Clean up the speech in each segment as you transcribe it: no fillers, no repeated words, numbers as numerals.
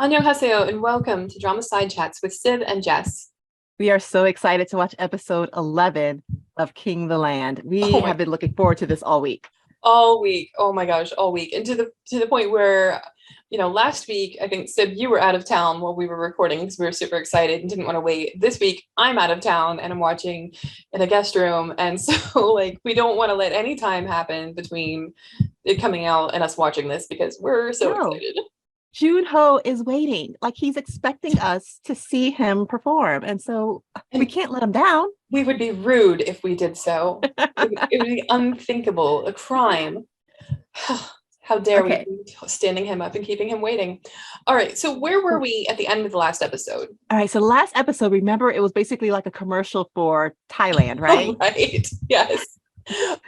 Annyeonghaseyo and welcome to Drama Side Chats with Syb and Jess. We are so excited to watch episode 11 of King the Land. Oh We my, have been looking forward to this all week. all week. Oh my gosh, all week. And to the point where, last week I think Syb, you were out of town while we were recording because we were super excited and didn't want to wait. This week I'm out of town and I'm watching in a guest room. And so like we don't want to let any time happen between it coming out and us watching this because we're so No, excited. Junho is waiting. Like he's expecting us to see him perform. And so we And can't let him down. we would be rude if we did so. It would be unthinkable, a crime. How dare we Okay. be standing him up and keeping him waiting? All right, so where were we at the end of the last episode? All right. So last episode, remember, it was basically like a commercial for Thailand, Oh, right? right, yes.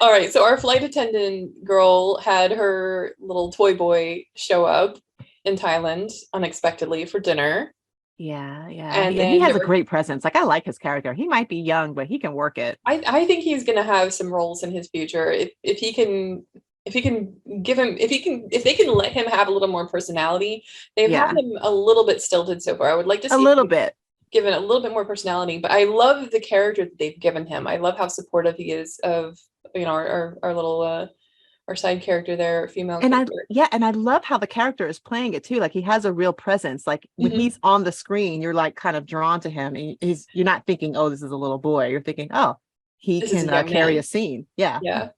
All right, so our flight attendant girl had her little toy boy show up in Thailand unexpectedly for dinner. Yeah, yeah. And And he then has a great presence. Like I like his character. He might be young, but he can work it. I think he's gonna have some roles in his future if he can give him if they can let him have a little more personality. They've had Yeah, him a little bit stilted so far. I would like to a see little bit. given a little bit more personality, but I love the character that they've given him. I love how supportive he is of our little our side character there, female And character. I love how the character is playing it too. Like he has a real presence. Like when Mhm. he's on the screen, you're like kind of drawn to him. And you're not thinking, oh, this is a little boy. You're thinking, oh, he This is can a young carry a man. scene. Yeah. Yeah.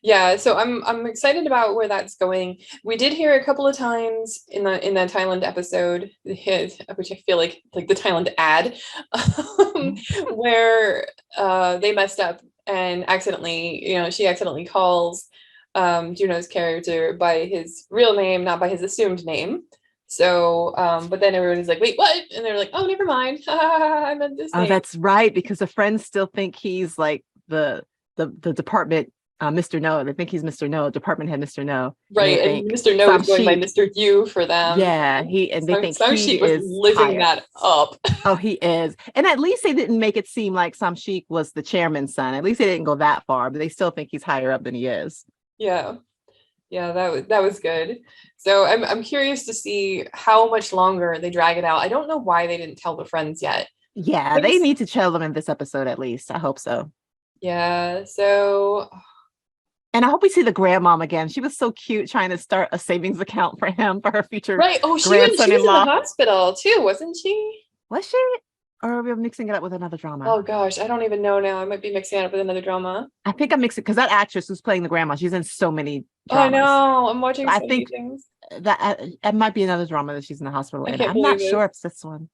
Yeah. So I'm excited about where that's going. We did hear a couple of times in the Thailand episode, which I feel like the Thailand ad, um, where they messed up and accidentally, she accidentally calls Juno's character by his real name, not by his assumed name. So, but then everybody's like, wait, what? And they're like, oh, never mind. I meant this Oh, name. that's right. Because the friends still think he's like the department, Mr. No. They think he's Mr. No, department head Mr. No. And they Right, and think Mr. No is some going by chic. Mr. Yu for them. Yeah, they think Some he Sheik was is living higher. that up. Oh, he is. And at least they didn't make it seem like Samshik was the chairman's son. At least they didn't go that far, but they still think he's higher up than he is. Yeah, yeah, that was good. So I'm curious to see how much longer they drag it out. I don't know why they didn't tell the friends yet. Yeah, I they just- need to chill them in this episode at least. I hope so. yeah, so And I hope we see the grandmom again. She was so cute trying to start a savings account for him for her future right. Oh, she was in the grandson-in-law. hospital too, wasn't she? Was she? Or are we mixing it up with another drama? Oh gosh, I don't even know now. I might be mixing it up with another drama. I think I'm mixing because that actress who's playing the grandma, she's in so many Oh, I dramas. know. I'm watching I so many think things. that it might be another drama that she's in the hospital I in. can't I'm believe not it. sure if it's this one.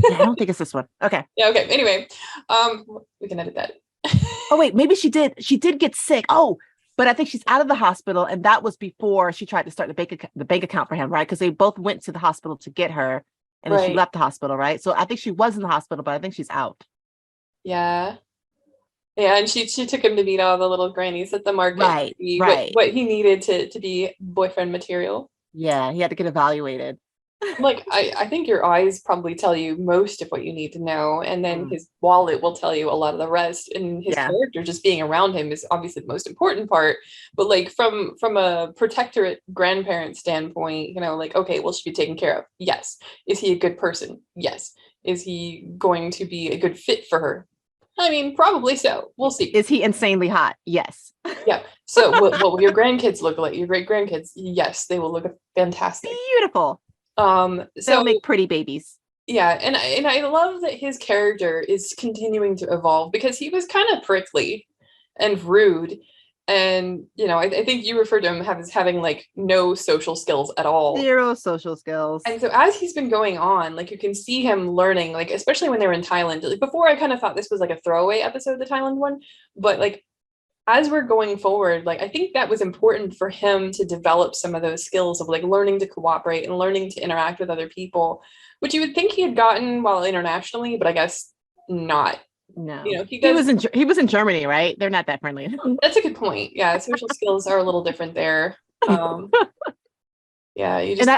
Yeah, I don't think it's this one. Okay. Yeah, okay. Anyway, we can edit that. Oh wait, maybe she did. She did get sick. Oh, but I think she's out of the hospital, and that was before she tried to start the bank account for him, right? Because they both went to the hospital to get her, and then she Right. left the hospital, right? So I think she was in the hospital, but I think she's out. Yeah. Yeah, and she took him to meet all the little grannies at the market to Right, see right. what he needed to be boyfriend material. Yeah, he had to get evaluated. Like I think your eyes probably tell you most of what you need to know, and then Mm, his wallet will tell you a lot of the rest. And his yeah, character just being around him is obviously the most important part. But like from a protectorate grandparent standpoint, like okay, will she be taken care of? Yes. Is he a good person? Yes. Is he going to be a good fit for her? I mean, probably so. We'll see. is he insanely hot? Yes. Yeah. So what will your grandkids look like? Your great grandkids? Yes, they will look fantastic. Beautiful. They'll So make pretty babies. yeah, and I love that his character is continuing to evolve because he was kind of prickly and rude. And I think you referred to him as having like no social skills at all. Zero social skills. And so as he's been going on, like you can see him learning, like especially when they were in Thailand. Like before, I kind of thought this was like a throwaway episode, the Thailand one, but like as we're going forward, like I think that was important for him to develop some of those skills of like learning to cooperate and learning to interact with other people, which you would think he had gotten while internationally, but I guess not. No. He does. He was in Germany, right? They're not that friendly. That's a good point. Yeah, social skills are a little different there. Yeah, you And just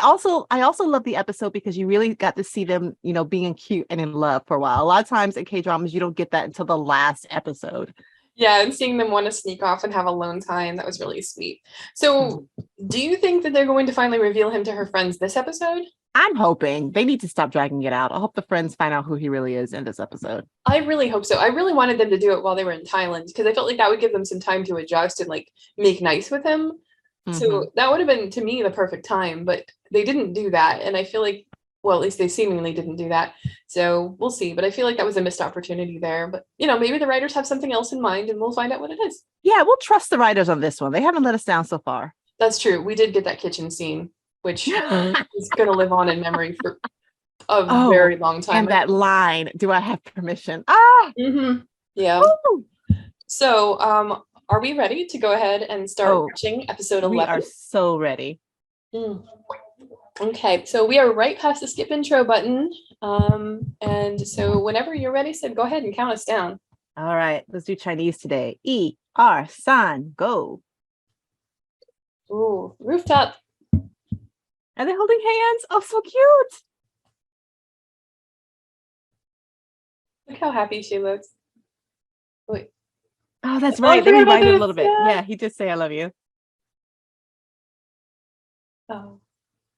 I also love the episode because you really got to see them, being cute and in love for a while. A lot of times in K dramas, you don't get that until the last episode. yeah, and seeing them want to sneak off and have alone time, that was really sweet. So, Mhm. do you think that they're going to finally reveal him to her friends this episode? I'm hoping they need to stop dragging it out. I hope the friends find out who he really is in this episode. I really hope so. I really wanted them to do it while they were in Thailand because I felt like that would give them some time to adjust and like make nice with him. Mm-hmm. So that would have been to me the perfect time, but they didn't do that. And I feel like, well, at least they seemingly didn't do that. So we'll see. But I feel like that was a missed opportunity there. But maybe the writers have something else in mind and we'll find out what it is. Yeah, we'll trust the writers on this one. They haven't let us down so far. That's true. We did get that kitchen scene, which is going to live on in memory for a very long time. And that line, do I have permission? Ah! Mm-hmm. Yeah. Woo! So, are we ready to go ahead and start watching episode 11? We are so ready. Okay, so we are right past the skip intro button. And so whenever you're ready, Syb, go ahead and count us down. All right, let's do Chinese today. E-R, san, go. Ooh, rooftop. Are they holding hands? Oh, so cute. Look how happy she looks. Wait. Oh, that's right. They reminded a little bit. Yeah, he did say I love you. Oh.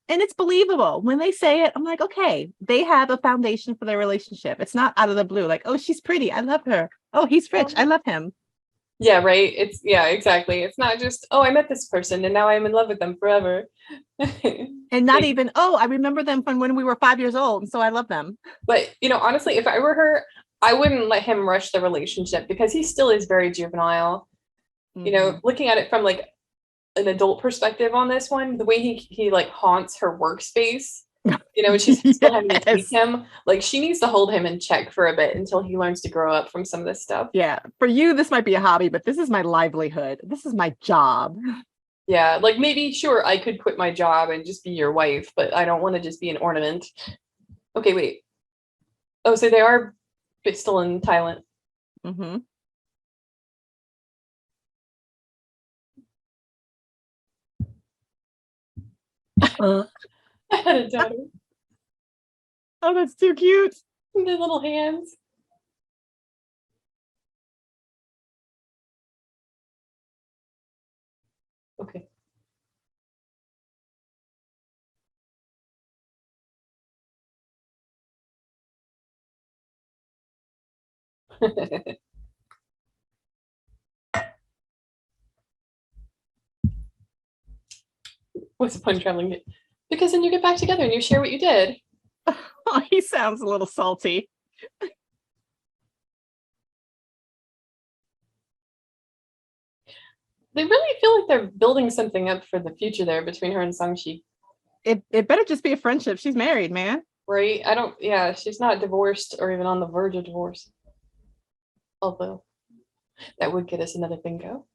And it's believable. When they say it, I'm like, okay, they have a foundation for their relationship. It's not out of the blue. Like, oh, she's pretty. I love her. Oh, he's rich. I love him. Yeah, right. Yeah, exactly. It's not just, oh, I met this person and now I'm in love with them forever. And not even, oh, I remember them from when we were 5 years old. And so I love them. But, honestly, if I were her, I wouldn't let him rush the relationship because he still is very juvenile. Mm-hmm. Looking at it from like an adult perspective on this one, the way he like haunts her workspace, and she's still having to teach him, like she needs to hold him in check for a bit until he learns to grow up from some of this stuff. Yeah. For you, this might be a hobby, but this is my livelihood. This is my job. Yeah. Like maybe, sure, I could quit my job and just be your wife, but I don't want to just be an ornament. Okay, wait. Oh, so they are still in Thailand. Mm-hmm. I had a daughter. Oh, that's too cute. The little hands. Okay. What's the point traveling? Because then you get back together and you share what you did. Oh, he sounds a little salty. They really feel like they're building something up for the future there between her and Sangshi. It better just be a friendship. She's married, man. Right? She's not divorced or even on the verge of divorce. Although that would get us another bingo.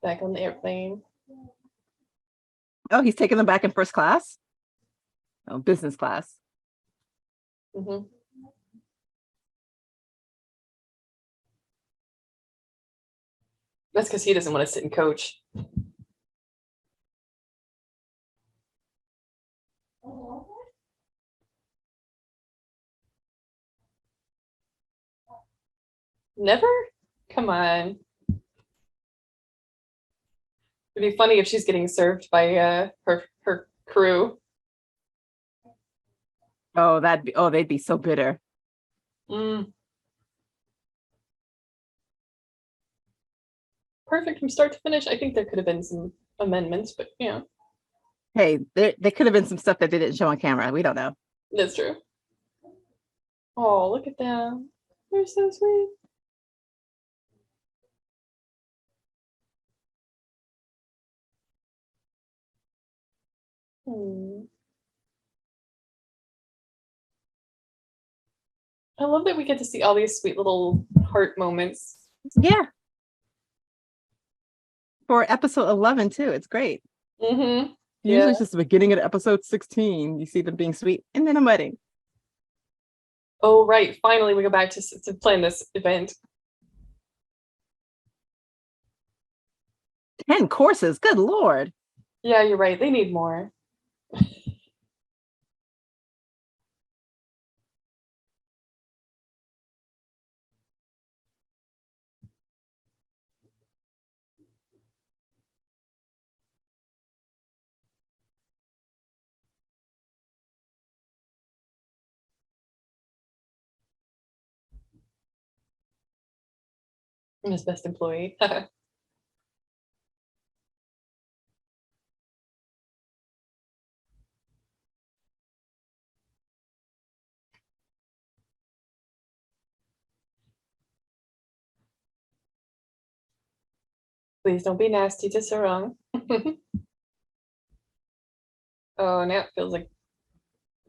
Back on the airplane. Oh, he's taking them back in first class? Oh, business class. Mm-hmm. That's because he doesn't want to sit and coach. Never? Come on. It'd be funny if she's getting served by her crew. Oh, they'd be so bitter. Perfect from start to finish. I think there could have been some amendments, but yeah. Hey, there could have been some stuff that they didn't show on camera. We don't know. That's true. Oh, look at them. They're so sweet. I love that we get to see all these sweet little heart moments. Yeah. For episode 11 too. It's great. Mm-hmm. Usually it's just the beginning of episode 16. You see them being sweet and then a wedding. Oh, right. Finally, we go back to plan this event. 10 courses. Good Lord. Yeah, you're right. They need more. I'm his best employee. Please don't be nasty to Sarong. Oh, now it feels like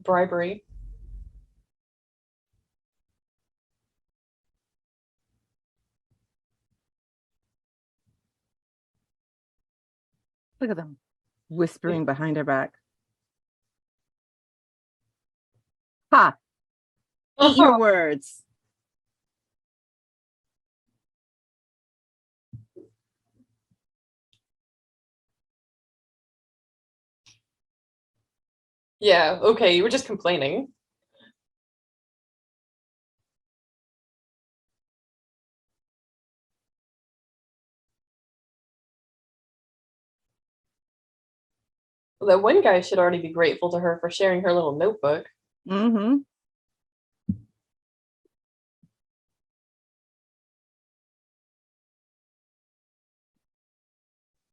bribery. Look at them whispering behind her back. Ha! Eat your words. Yeah, okay, you were just complaining. Well, that one guy should already be grateful to her for sharing her little notebook. Mm-hmm.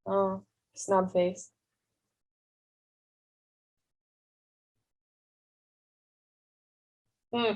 Oh, snob face. Hmm.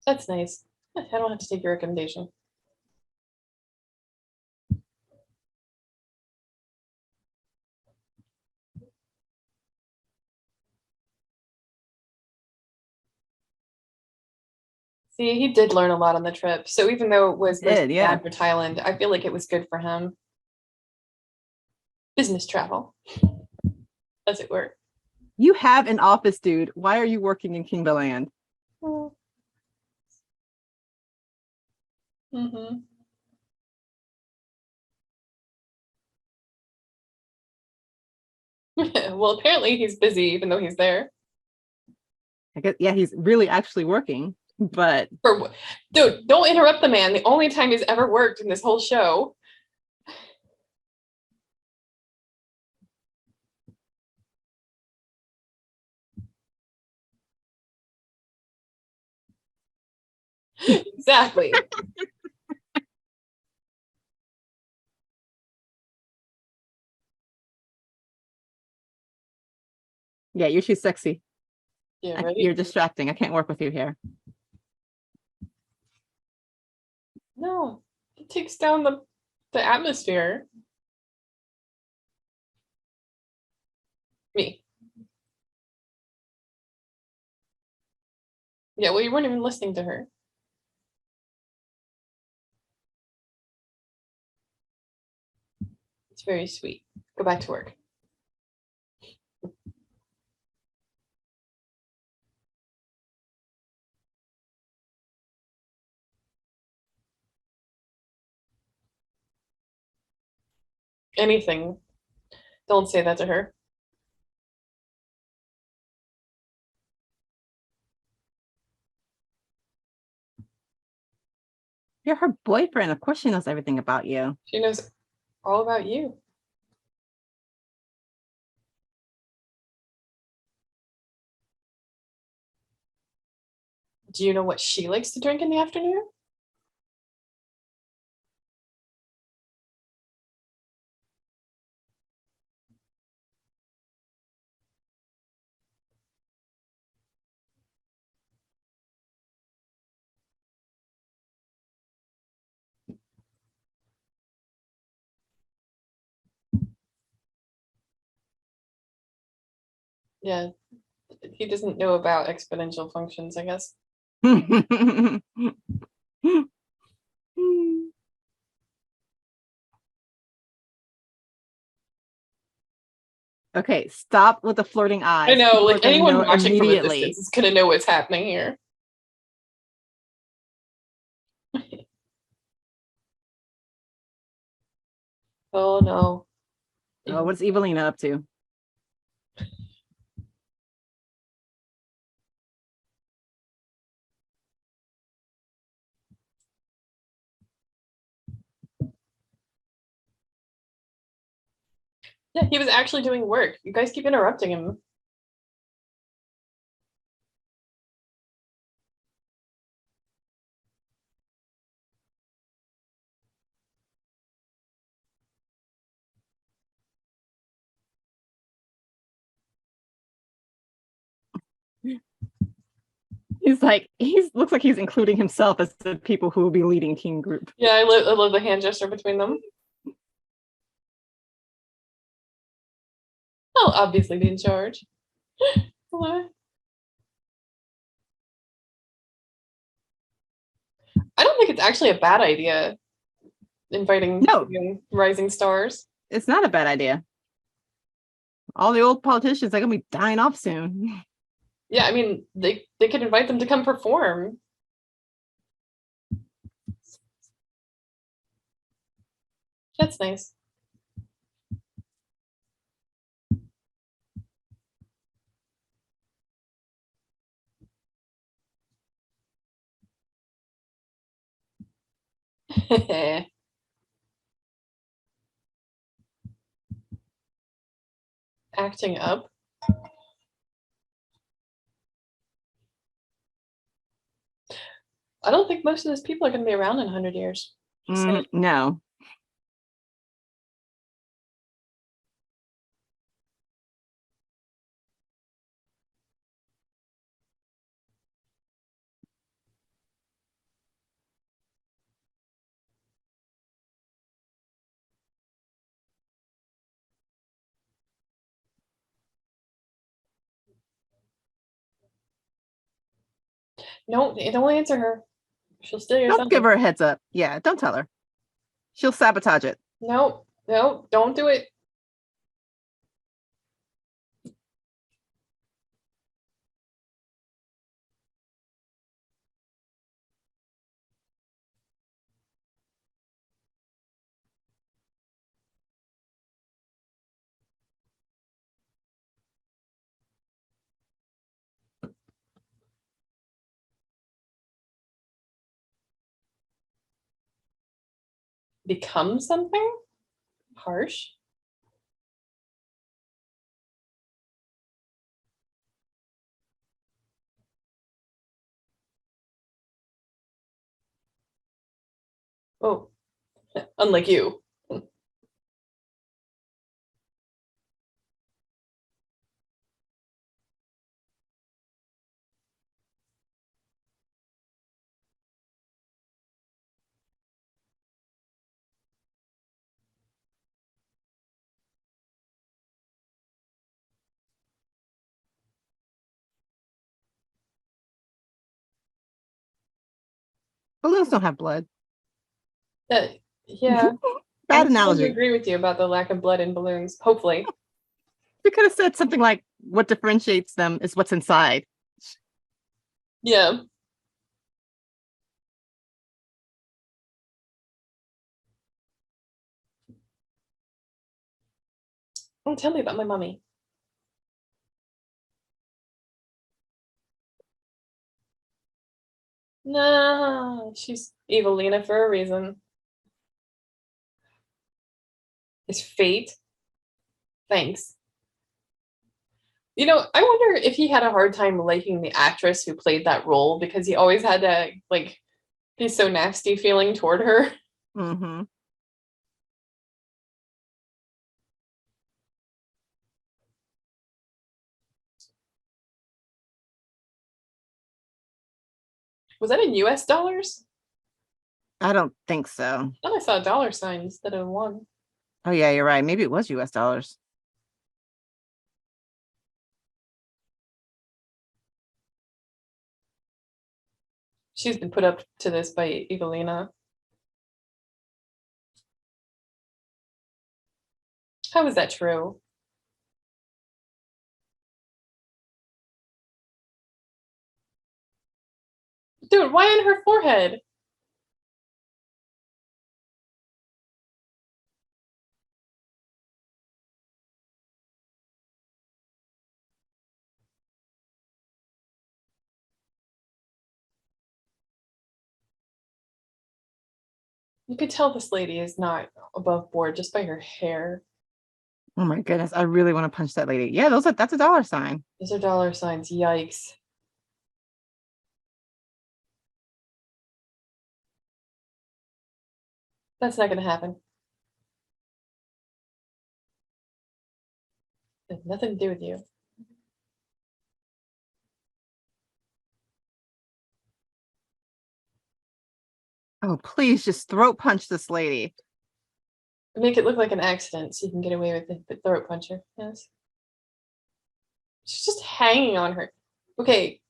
That's nice. I don't have to take your recommendation. See, he did learn a lot on the trip. So even though it was mostly Yeah. bad for Thailand, I feel like it was good for him. Business travel, as it were. You have an office, dude. Why are you working in Kimberland? Mm-hmm. Well, apparently he's busy, even though he's there. I guess, yeah, he's really actually working, but For dude, don't interrupt the man. The only time he's ever worked in this whole show. Exactly. yeah, you're too sexy. Yeah, right. You're distracting. I can't work with you here. No, it takes down the atmosphere. Me. Yeah, well, you weren't even listening to her. It's very sweet. Go back to work. Anything. Don't say that to her. You're her boyfriend. Of course she knows everything about you. She knows all about you. Do you know what she likes to drink in the afternoon? Yeah, he doesn't know about exponential functions, I guess. Okay, stop with the flirting eyes. I know, People are like gonna anyone know watching from a immediately. distance is gonna know what's happening here. Oh no. Oh, what's Evelina up to? Yeah, he was actually doing work. You guys keep interrupting him. He's looks like he's including himself as the people who will be leading teen group. Yeah, I love the hand gesture between them. I'll obviously be in charge. Hello. I don't think it's actually a bad idea inviting No. young rising stars. It's not a bad idea. All the old politicians are gonna be dying off soon. Yeah, I mean, they could invite them to come perform. That's nice. Acting up. I don't think most of those people are going to be around in 100 years. No. No, don't answer her. She'll steal your Don't thunder. give her a heads up. Yeah, don't tell her. She'll sabotage it. No, no, don't do it. Become something harsh. Oh, unlike you. Balloons don't have blood. Yeah. Bad I'm supposed to analogy. agree with you about the lack of blood in balloons. Hopefully. We could have said something like, what differentiates them is what's inside. Yeah. Oh, tell me about my mummy. No, she's Evelina for a reason. It's fate. Thanks. You know, I wonder if he had a hard time liking the actress who played that role because he always had to like be so nasty feeling toward her. Mm-hmm. Was that in US dollars? I don't think so. I thought I saw a dollar sign instead of one. Oh yeah, you're right. Maybe it was US dollars. She's been put up to this by Evelina. How is that true? Dude, why on her forehead? You could tell this lady is not above board just by her hair. Oh my goodness, I really want to punch that lady. Yeah, that's a dollar sign. Those are dollar signs. Yikes. That's not going to happen. It has nothing to do with you. Oh, please just throat punch this lady. Make it look like an accident so you can get away with it, but throat puncher. Yes. She's just hanging on her. Okay.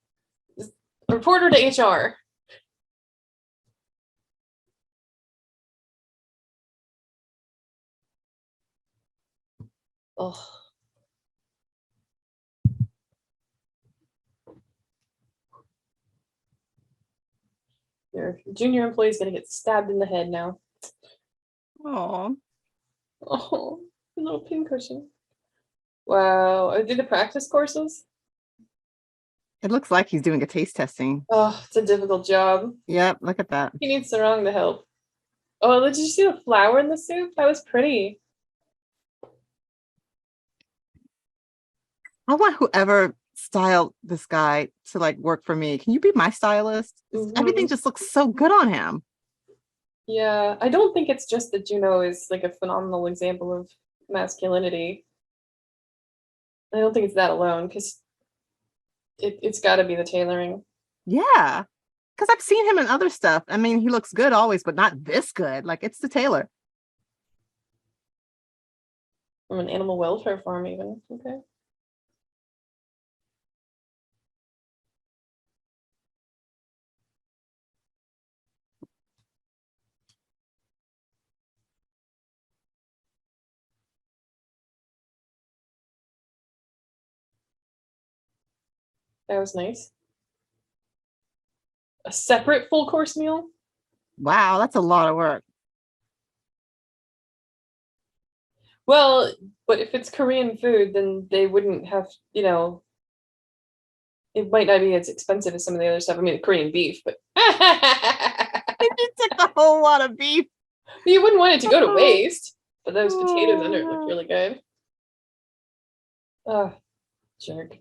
Report her to HR. Oh. Your junior employee's gonna get stabbed in the head now. Oh, Oh, a little pincushion. Wow. I did the practice courses. it looks like he's doing a taste testing. Oh, it's a difficult job. Yep, look at that. He needs Sarong to help. Oh, did you see the flower in the soup? That was pretty. I want whoever styled this guy to like work for me. Can you be my stylist? Everything just looks so good on him. Yeah, I don't think it's just that Juno is like a phenomenal example of masculinity. I don't think it's that alone because it's got to be the tailoring. Yeah. Because I've seen him in other stuff. I mean, he looks good always, but not this good. Like it's the tailor. From an animal welfare farm, even. Okay. That was nice. A separate full course meal? Wow, that's a lot of work. Well, but if it's Korean food, then they wouldn't have, it might not be as expensive as some of the other stuff. I mean, Korean beef, but He took the whole lot of beef. you wouldn't want it to go to waste. But those potatoes under it look really good. Oh, jerk.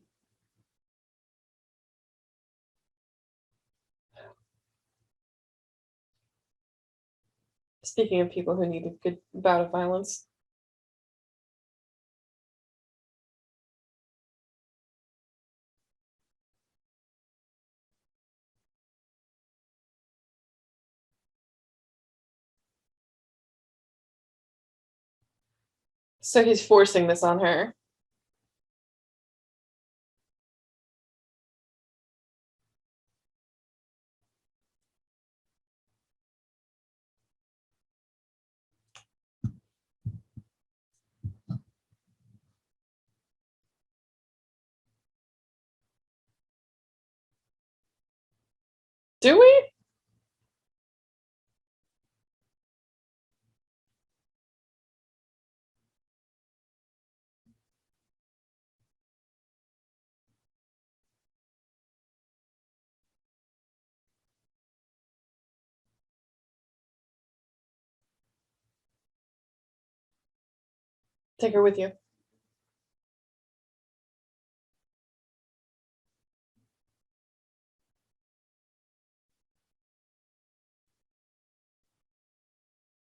Speaking of people who need a good bout of violence. So he's forcing this on her. Do we? Take her with you.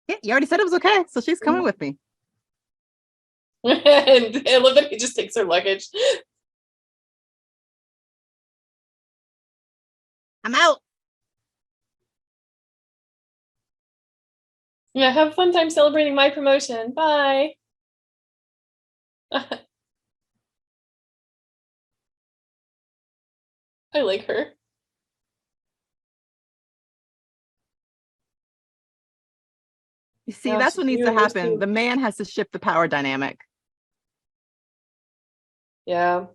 Yeah, you already said it was okay, so she's coming with me. And I love that he just takes her luggage. I'm out. Yeah, have a fun time celebrating my promotion. Bye. I like her. You see, Gosh, that's what needs you to and those happen. two. The man has to shift the power dynamic. Yeah.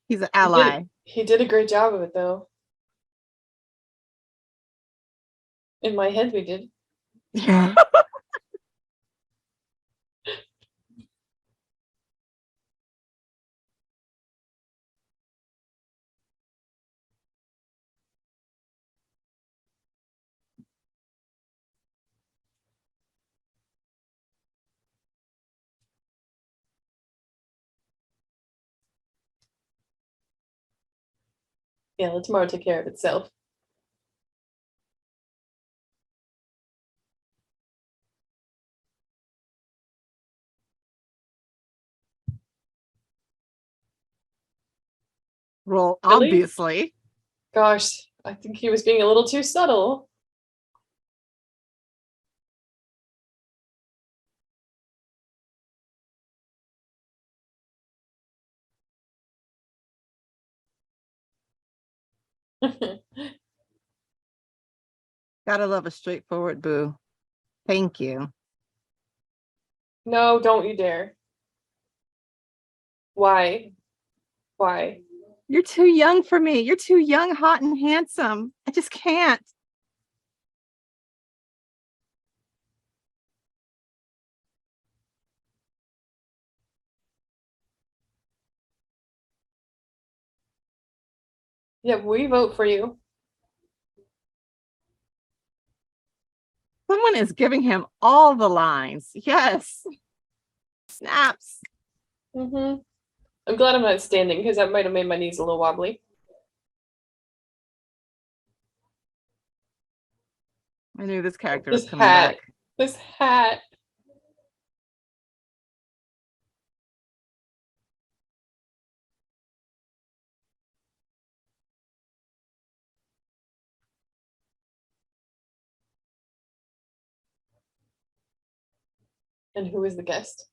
He's an He did ally. he did a great job of it though. In my head we did. Yeah. Yeah, let tomorrow take care of itself. Well, Really? obviously. Gosh, I think he was being a little too subtle. Gotta love a straightforward boo. Thank you. No, don't you dare. Why? Why? You're too young for me. You're too young, hot, and handsome. I just can't. Yeah, we vote for you. Someone is giving him all the lines. Yes. Snaps. I'm glad I'm not standing because that might have made my knees a little wobbly. I knew this character was This coming back. hat. This hat. And who is the guest?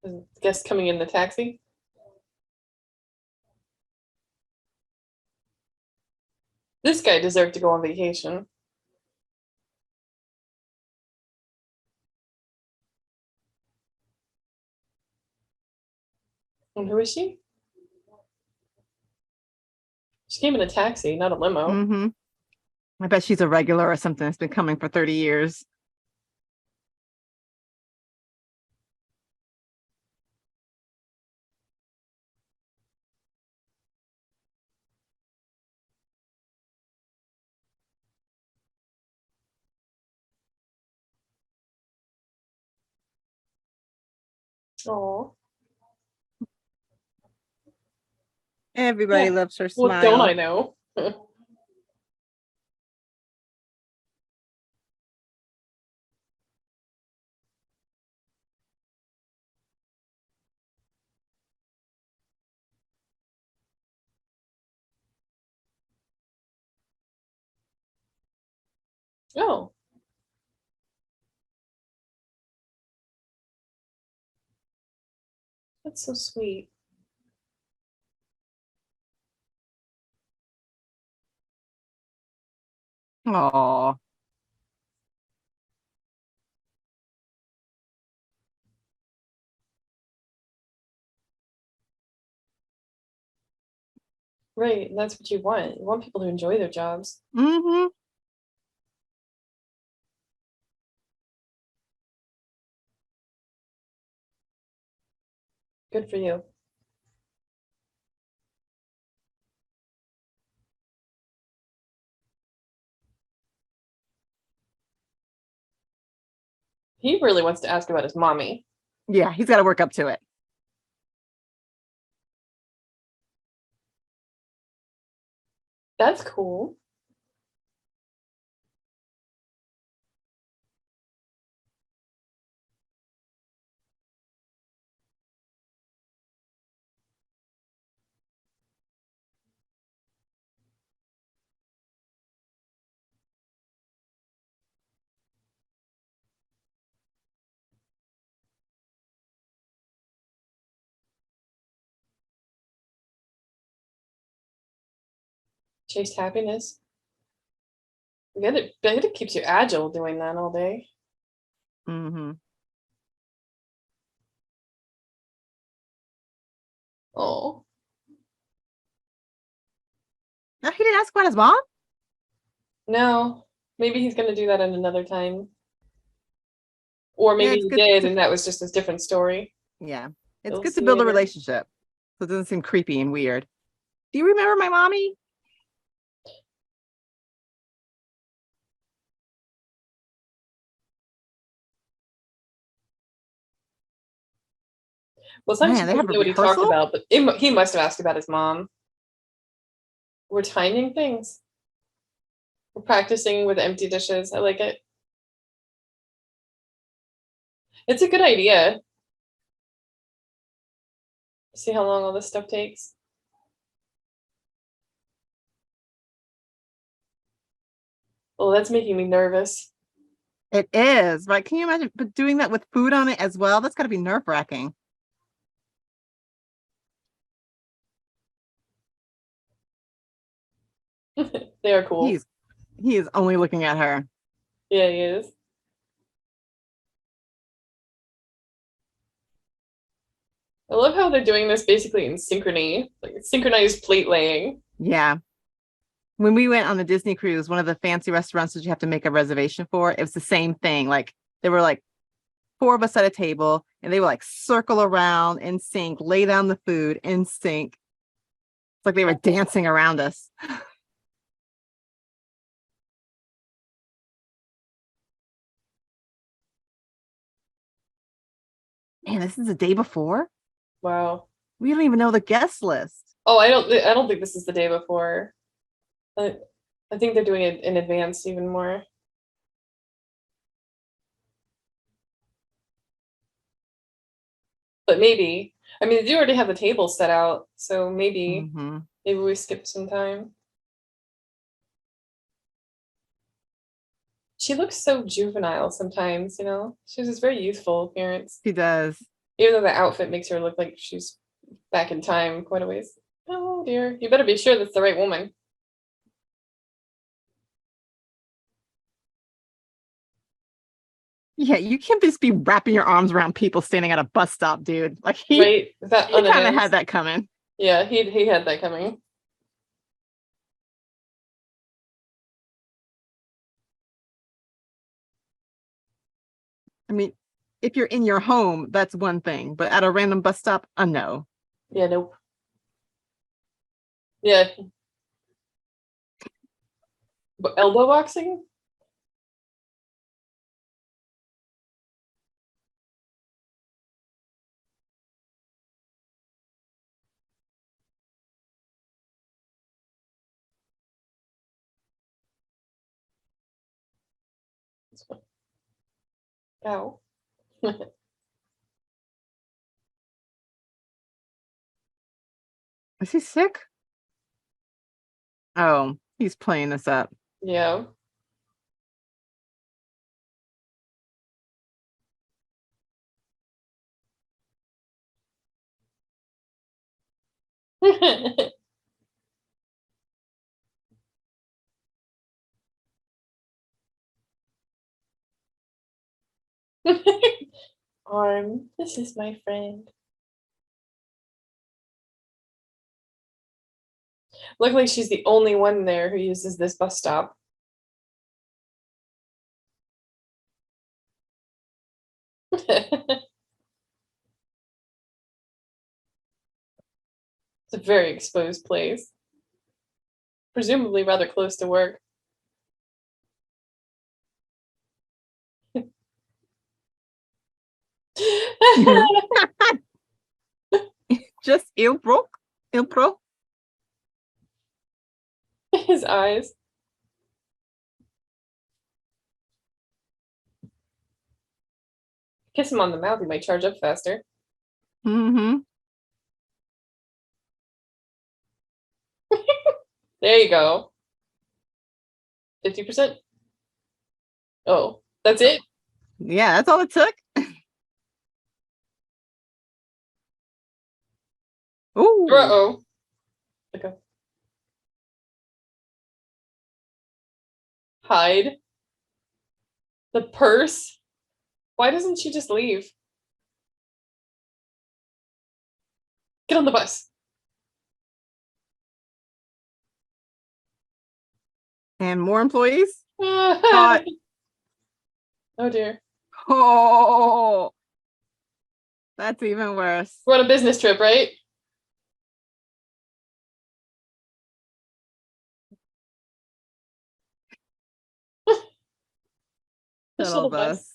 Is the guest coming in the taxi? This guy deserved to go on vacation. And who is she? She came in a taxi, not a limo. Mm-hmm. I bet she's a regular or something that's been coming for 30 years. Oh, Everybody yeah. loves her Well, don't I smile. know? Oh, that's so sweet. Oh, Right, and that's what you want. You want people to enjoy their jobs. mm-hmm. Good for you. He really wants to ask about his mommy. Yeah, he's got to work up to it. That's cool. Chased happiness. It keeps you agile doing that all day. Mm-hmm. Oh. No, he didn't ask about his mom? No. Maybe he's gonna do that at another time. Or Yeah, maybe it's he good did to, and that was just a different story. yeah. It's We'll good to see build a later. relationship. So it doesn't seem creepy and weird. Do you remember my mommy? Well, it's not that she Man, they doesn't have a know what he talked rehearsal? about, but he must have asked about his mom. We're timing things. We're practicing with empty dishes. I like it. It's a good idea. See how long all this stuff takes. Oh, that's making me nervous. It is, right? Can you imagine but doing that with food on it as well? That's got to be nerve-wracking. They are cool. He's he is only looking at her. Yeah, he is. I love how they're doing this basically in synchrony, like synchronized plate laying. Yeah. When we went on the Disney cruise, one of the fancy restaurants that you have to make a reservation for, it was the same thing. Like there were like four of us at a table and they would like circle around in sync, lay down the food in sync. It's like they were dancing around us. Man, this is the day before. Wow. We don't even know the guest list. Oh, I don't think this is the day before. I, I think they're doing it in advance even more. But maybe. I mean, they do already have the table set out, so Mm-hmm. maybe we skip some time. She looks so juvenile sometimes, you know? She has this very youthful appearance. She does. Even though the outfit makes her look like she's back in time quite a ways. Oh dear. You better be sure that's the right woman. Yeah, you can't just be wrapping your arms around people standing at a bus stop, dude. Like he Right? That he kind of had unannounced. that coming. Yeah, he had that coming. I mean, if you're in your home, that's one thing, but at a random bus stop, no. Yeah, nope. Yeah. But elbow boxing? Ow. Is he sick? Oh, he's playing this up. Yeah. Arm, this is my friend. Luckily, she's the only one there who uses this bus stop. It's a very exposed place, presumably rather close to work. Just il pro. His eyes. Kiss him on the mouth, he might charge up faster. Mm-hmm. There you go. 50%. Oh, that's it? Yeah, that's all it took. Ooh. Uh-oh. Okay. hide. The purse. Why doesn't she just leave? Get on the bus. And more employees? Oh dear. Oh, that's even worse. We're on a business trip, right? The Shuttle shuttle bus. bus.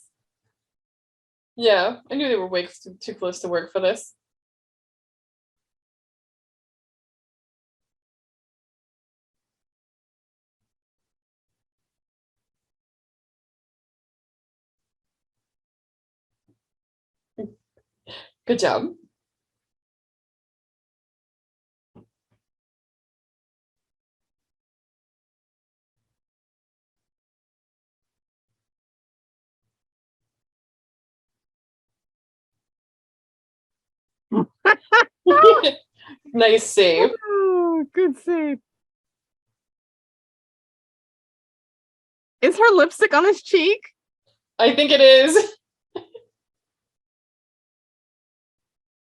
Yeah, I knew they were way too close to work for this. Good job. Nice save. Oh, good save. Is her lipstick on his cheek? I think it is.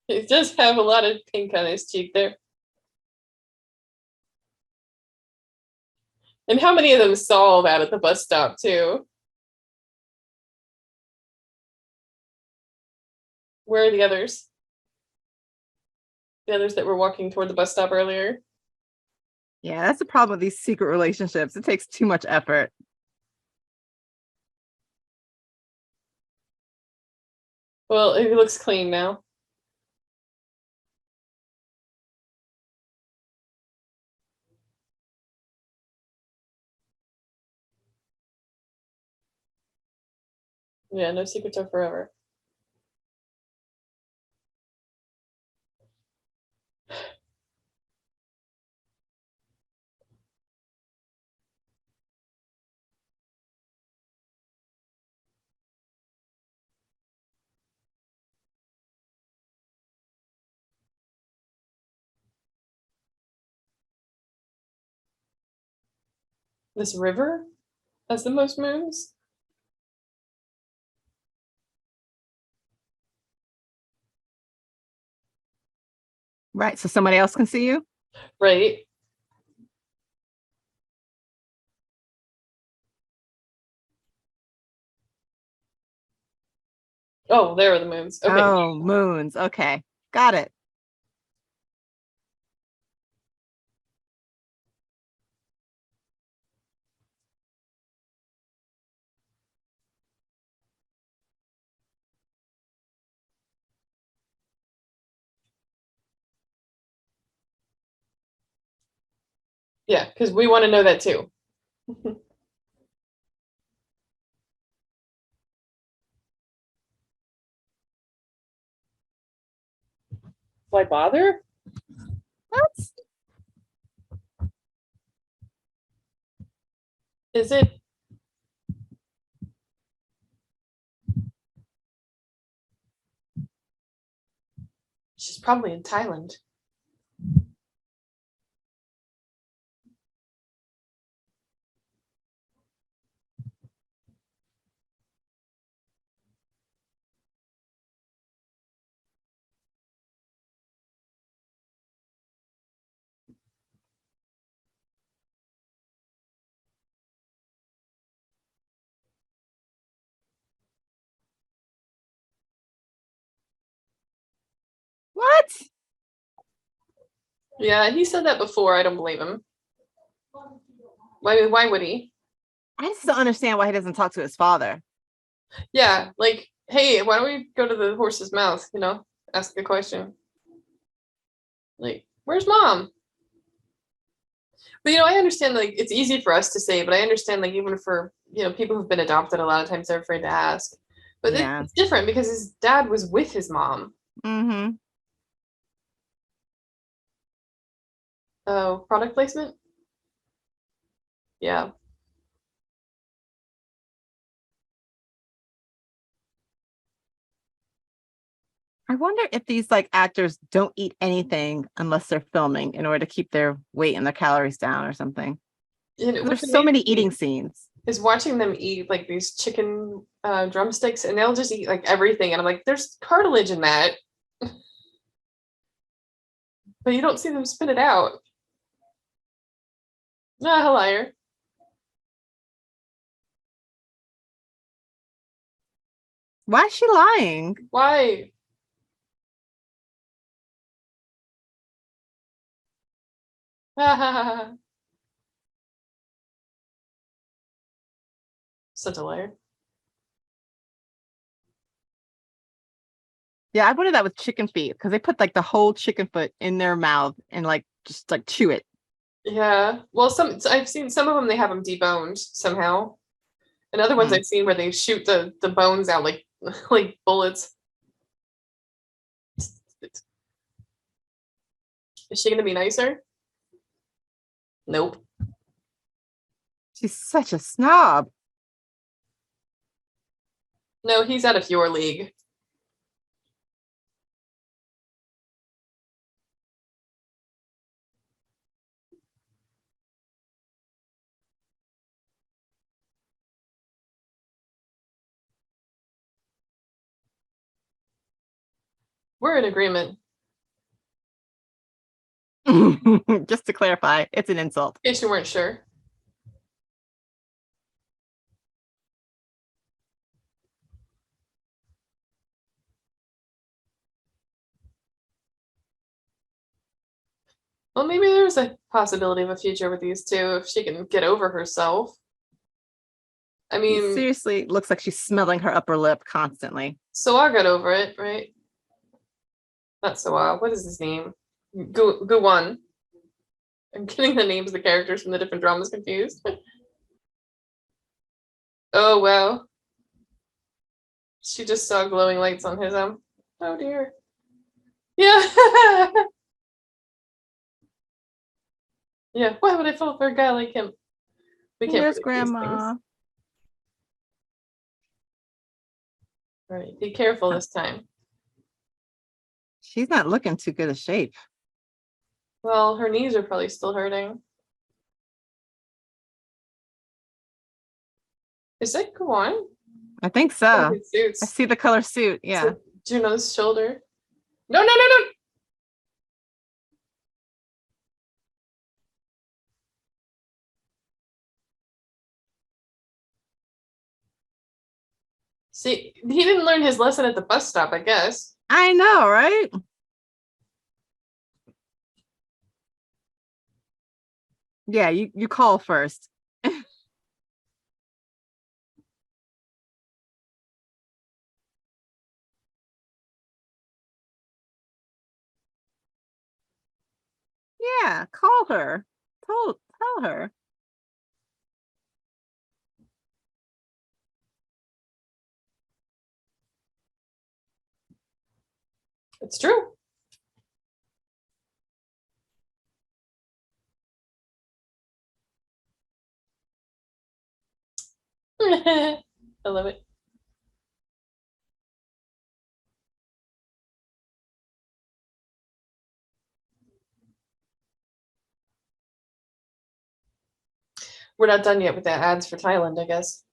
He does have a lot of pink on his cheek there. And how many of them saw that at the bus stop, too? Where are the others? The others that were walking toward the bus stop earlier? Yeah, that's the problem with these secret relationships. It takes too much effort. Well, it looks clean now. Yeah, no secrets are forever. This river has the most moons? Right. So somebody else can see you? Right. Oh, there are the moons. Okay. Oh, moons. Okay. Got it. Yeah, because we want to know that too. Why bother? What? Is it? She's probably in Thailand. What? Yeah, he said that before. I don't believe him. Why would he? I just don't understand why he doesn't talk to his father. Yeah, like, hey, why don't we go to the horse's mouth, ask the question. Like, where's mom? But I understand, like, it's easy for us to say, but I understand, like, even for people who've been adopted, a lot of times they're afraid to ask. But Yeah. it's different because his dad was with his mom. Mm-hmm. Oh, product placement? Yeah. I wonder if these like actors don't eat anything unless they're filming in order to keep their weight and their calories down or something. And There's which so many amazes me. eating scenes. is watching them eat like these chicken drumsticks, and they'll just eat like everything, and I'm like, there's cartilage in that, but you don't see them spit it out. Ah, liar. Why is she lying? Why? Such a liar. Yeah, I wanted that with chicken feet because they put like the whole chicken foot in their mouth and like just like chew it. Yeah. Well, I've seen some of them, they have them deboned somehow. And other ones Mm. I've seen where they shoot the bones out like like bullets. Is she gonna be nicer? Nope. She's such a snob. No, he's out of your league. We're in agreement. Just to clarify, it's an insult. In case you weren't sure. Well, maybe there's a possibility of a future with these two if she can get over herself. I She mean, seriously looks like she's smelling her upper lip constantly. Soa got over it, right? Not Soa. What is his name? Guwan. I'm getting the names of the characters from the different dramas confused. Oh, wow. She just saw glowing lights on his arm. Oh, dear. Yeah. Yeah. Why would I fall for a guy like him? We can't Yes, predict these things. Grandma. All right. Be careful this time. She's not looking too good a shape. Well, her knees are probably still hurting. Is that Guwan? I think Oh, so. his suits. I see the color suit. Yeah. So Juno's shoulder. No, no, no, no. See, he didn't learn his lesson at the bus stop, I guess. I know, right? Yeah, you call first. Yeah, call her. Tell her. It's true. I love it. We're not done yet with the ads for Thailand, I guess.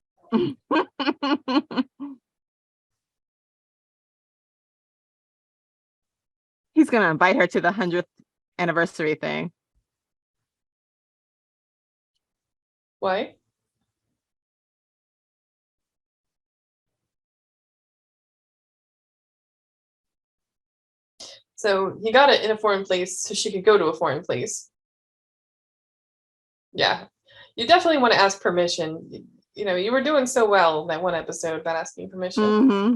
He's gonna invite her to the 100th anniversary thing. Why? So he got it in a foreign place so she could go to a foreign place. Yeah. You definitely want to ask permission. You know, you were doing so well that one episode about asking permission. Mm-hmm.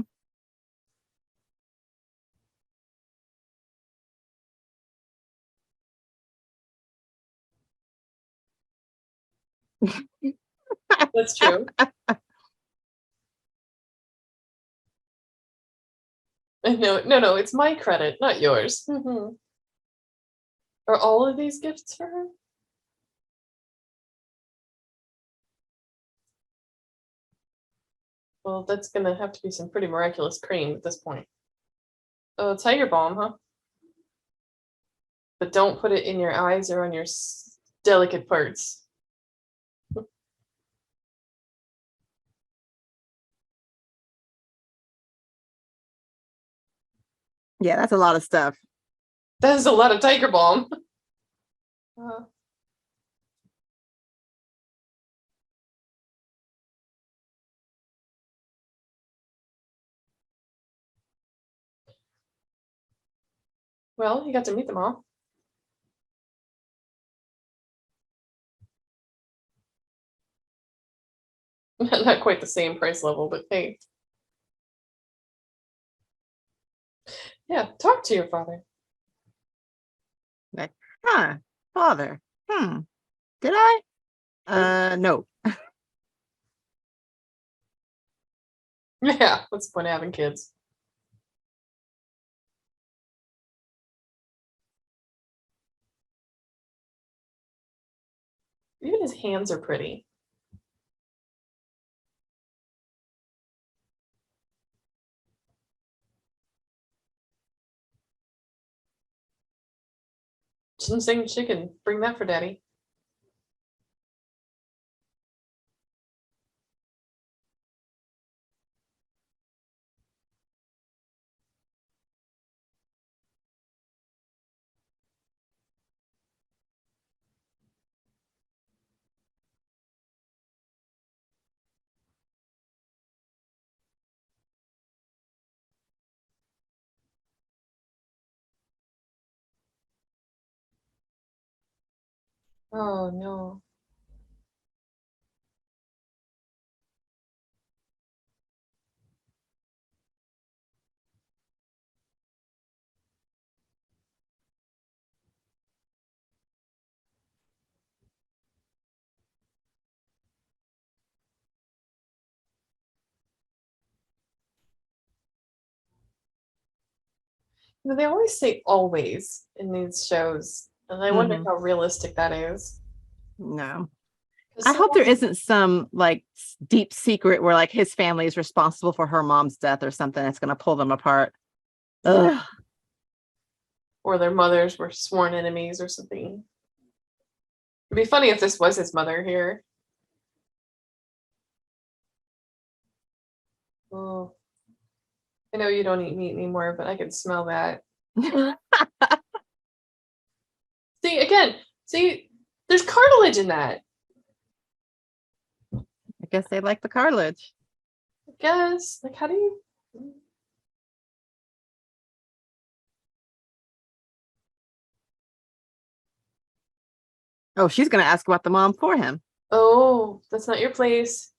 That's true. No, no, no, it's my credit, not yours. Are all of these gifts for her? Well, that's gonna have to be some pretty miraculous cream at this point. Oh, tiger balm, huh? But don't put it in your eyes or on your delicate parts. Yeah, that's a lot of stuff. That is a lot of tiger balm. Uh, well, you got to meet them all. Not quite the same price level, but hey. Yeah, talk to your father. Like, huh, father. Did I? No. Yeah, what's the point of having kids? Even his hands are pretty. Ginseng chicken. Bring that for daddy. Oh no. They always say always in these shows, and I wonder Hmm. how realistic that is. No. 'Cause I so hope there often, isn't some like deep secret where like his family is responsible for her mom's death or something that's going to pull them apart. yeah, Ugh. or their mothers were sworn enemies or something. It'd be funny if this was his mother here. Oh, I know you don't eat meat anymore, but I can smell that. See, again, see, there's cartilage in that. I guess they like the cartilage. I guess. Like, how do you? Oh, she's going to ask about the mom for him. Oh, that's not your place.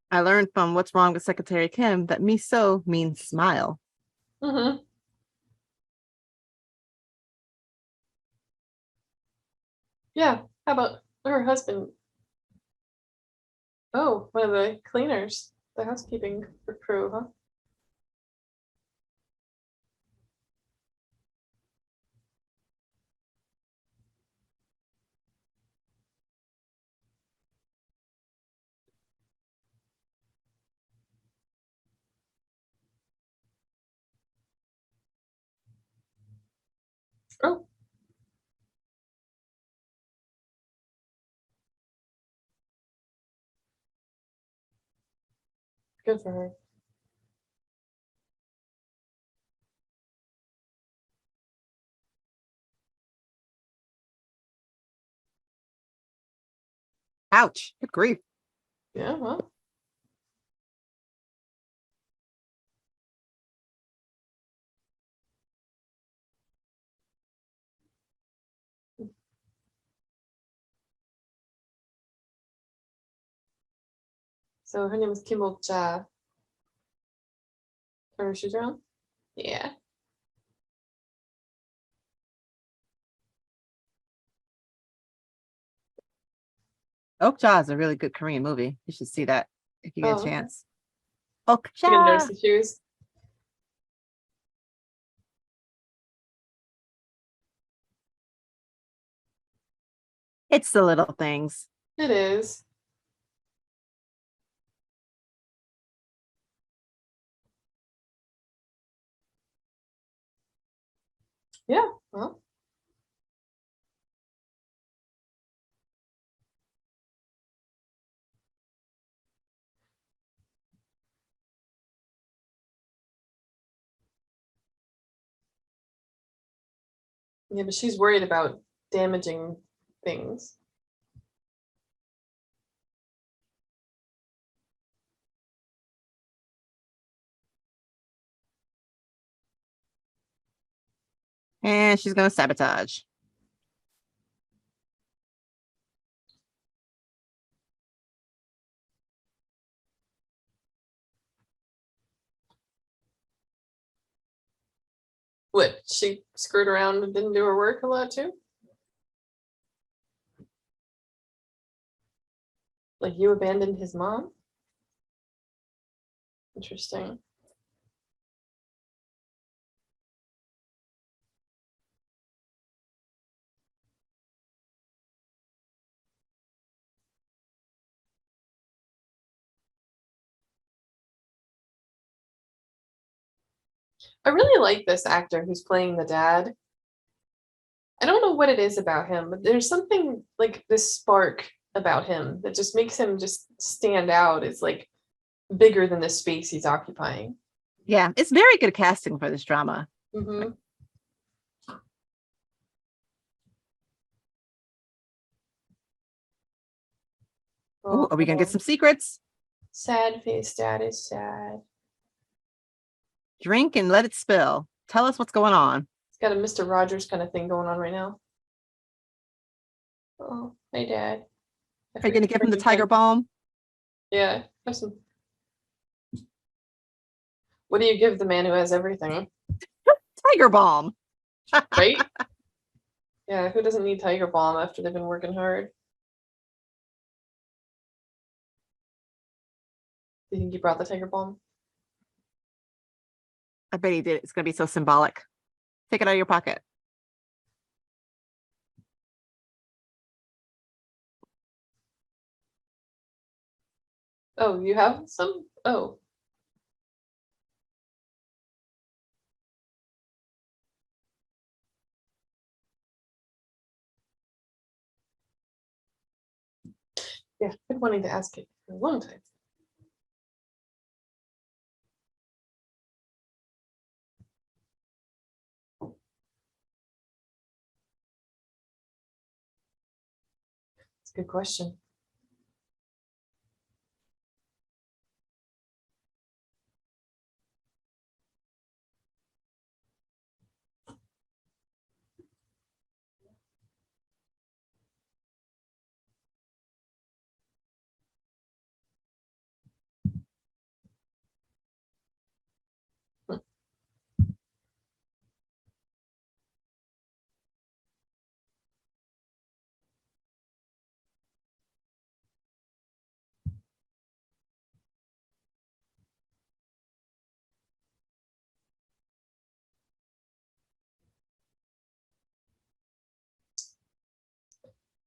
I learned from What's Wrong with Secretary Kim that miso means smile. Mm-hmm. Yeah. How about her husband? Oh, one of the cleaners, the housekeeping crew, huh? Oh, good for her. Ouch. Good grief. Yeah, well. So her name is Kim Ja. Turn her shoes around. Yeah. Okja is a really good Korean movie. You should see that if you get a Oh, okay. chance. I'm gonna notice Okja. the shoes. It's the little things. It is. Yeah. Well, yeah, but she's worried about damaging things. And she's gonna sabotage. What? She screwed around and didn't do her work a lot too? Like you abandoned his mom? Interesting. I really like this actor who's playing the dad. I don't know what it is about him, but there's something like this spark about him that just makes him just stand out as like bigger than the space he's occupying. Yeah, it's very good casting for this drama. Mm-hmm. Oh, are we gonna get Oh, some secrets? sad face dad is sad. Drink and let it spill. Tell us what's going on. He's got a Mr. Rogers kind of thing going on right now. Oh, hey dad. I Are you gonna forgot to give him bring the you tiger candy. balm? Yeah, have some. What do you give the man who has everything? Tiger balm. Right? Yeah, who doesn't need Tiger Balm after they've been working hard? Do you think you brought the Tiger Balm? I bet he did. It's gonna be so symbolic. Take it out of your pocket. Oh, you have some? Oh, yeah, I've been wanting to ask it for a long time. It's a good question. Hmm.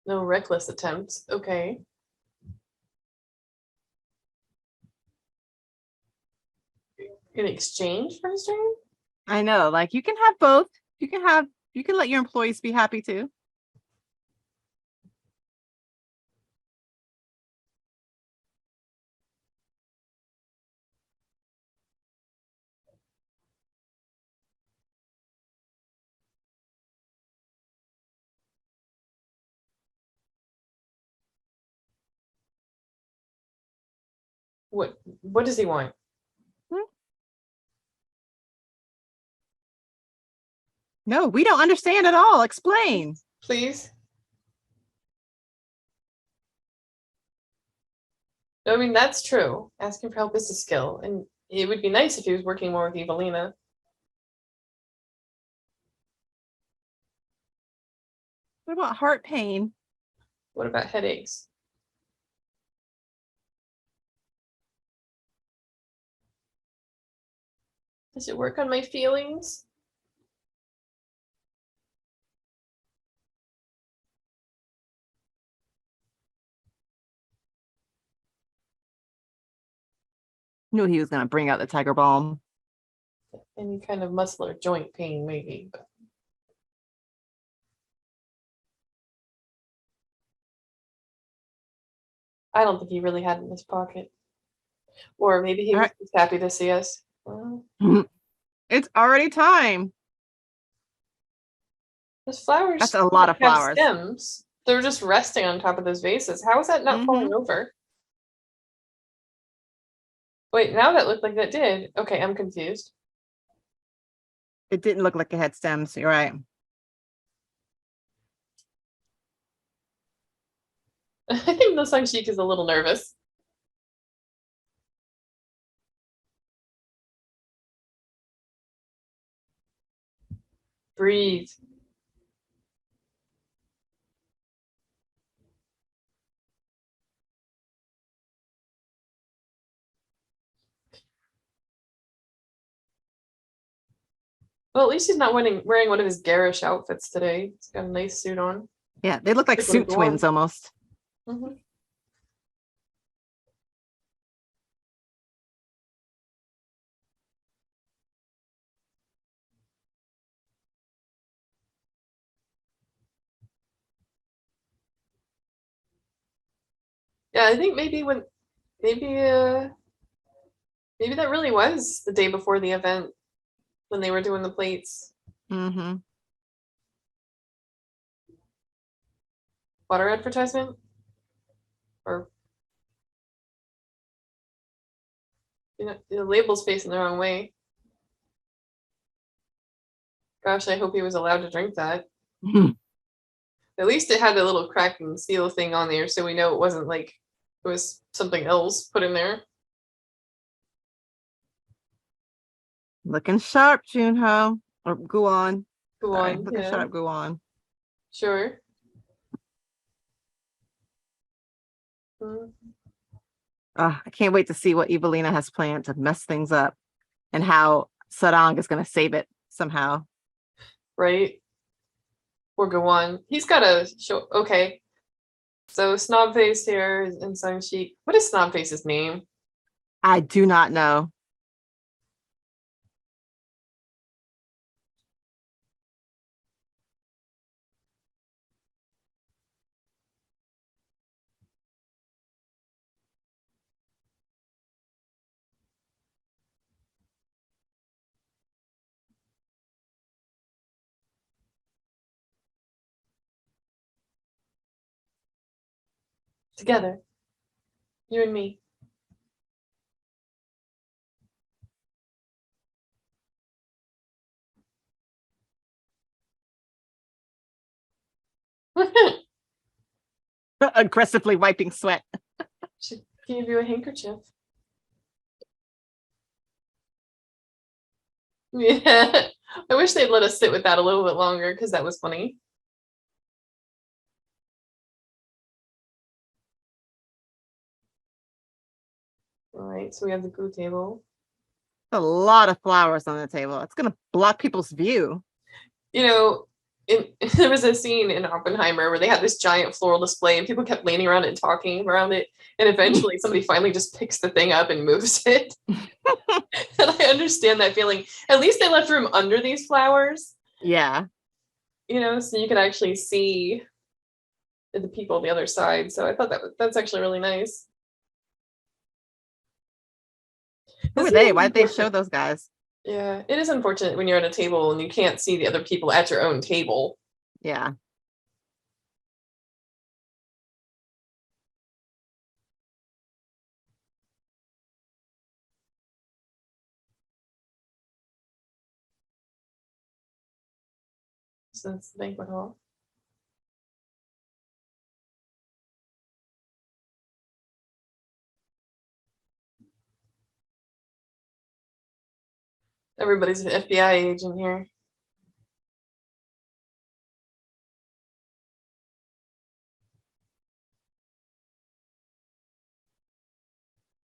No reckless attempts. Okay. In exchange for his dream? I know. Like you can have both. You can let your employees be happy too. What does he want? Hmm. No, we don't understand at all. Explain. Please? No, I mean that's true. Asking for help is a skill, and it would be nice if he was working more with Evelina. What about heart pain? What about headaches? Does it work on my feelings? Knew he was gonna bring out the tiger balm. Any kind of muscle or joint pain, maybe. But I don't think he really had it in his pocket. Or maybe he All was right. just happy to see us. Well, It's already time. those flowers That's a lot of have flowers. stems. They're just resting on top of those vases. How is that not falling over? Wait, now that looked like that did. Okay, I'm confused. It didn't look like it had stems. You're right. I think the Sun Sheik is a little nervous. Breathe. Well, at least he's not wearing one of his garish outfits today. He's got a nice suit on. Yeah, they look like Like when suit go on. twins almost. Mhm. Yeah, I think maybe maybe that really was the day before the event when they were doing the plates. Mm-hmm. Water advertisement? Or the label's facing the wrong way. Gosh, I hope he was allowed to drink that. At least it had a little crack and seal thing on there, so we know it wasn't like it was something else put in there. Looking sharp, Junho. Or Guan. Go Sorry, on, looking yeah, sharp, Guan. sure. Mm, I can't wait to see what Evelina has planned to mess things up and how Sarang is going to save it somehow. right? Or go on. He's got a show. Okay, so Snobface here and Suncheek. What is Snobface's name? I do not know. Together, you and me. Aggressively wiping sweat. Should give you a handkerchief. Yeah, I wish they'd let us sit with that a little bit longer because that was funny. All right, so we have the glue table. A lot of flowers on the table. It's going to block people's view. You know, there was a scene in Oppenheimer where they had this giant floral display and people kept leaning around and talking around it. And eventually somebody finally just picks the thing up and moves it. And I understand that feeling. At least they left room under these flowers, Yeah. so you could actually see the people on the other side. So I thought that's actually really nice. Who This are is they? Why did they unfortunate. show those guys? Yeah, it is unfortunate when you're at a table and you can't see the other people at your own table. Yeah. So it's the banquet hall. Everybody's an FBI agent here.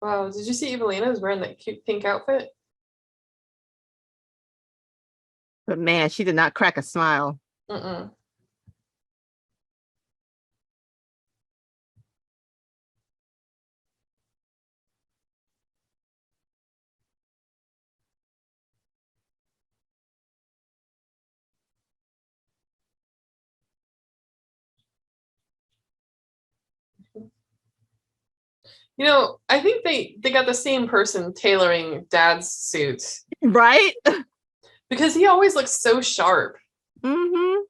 Wow, did you see Evelina was wearing that cute pink outfit? But man, she did not crack a smile. Mm-mm. I think they got the same person tailoring Dad's suits Right? because he always looks so sharp. Mm-hmm.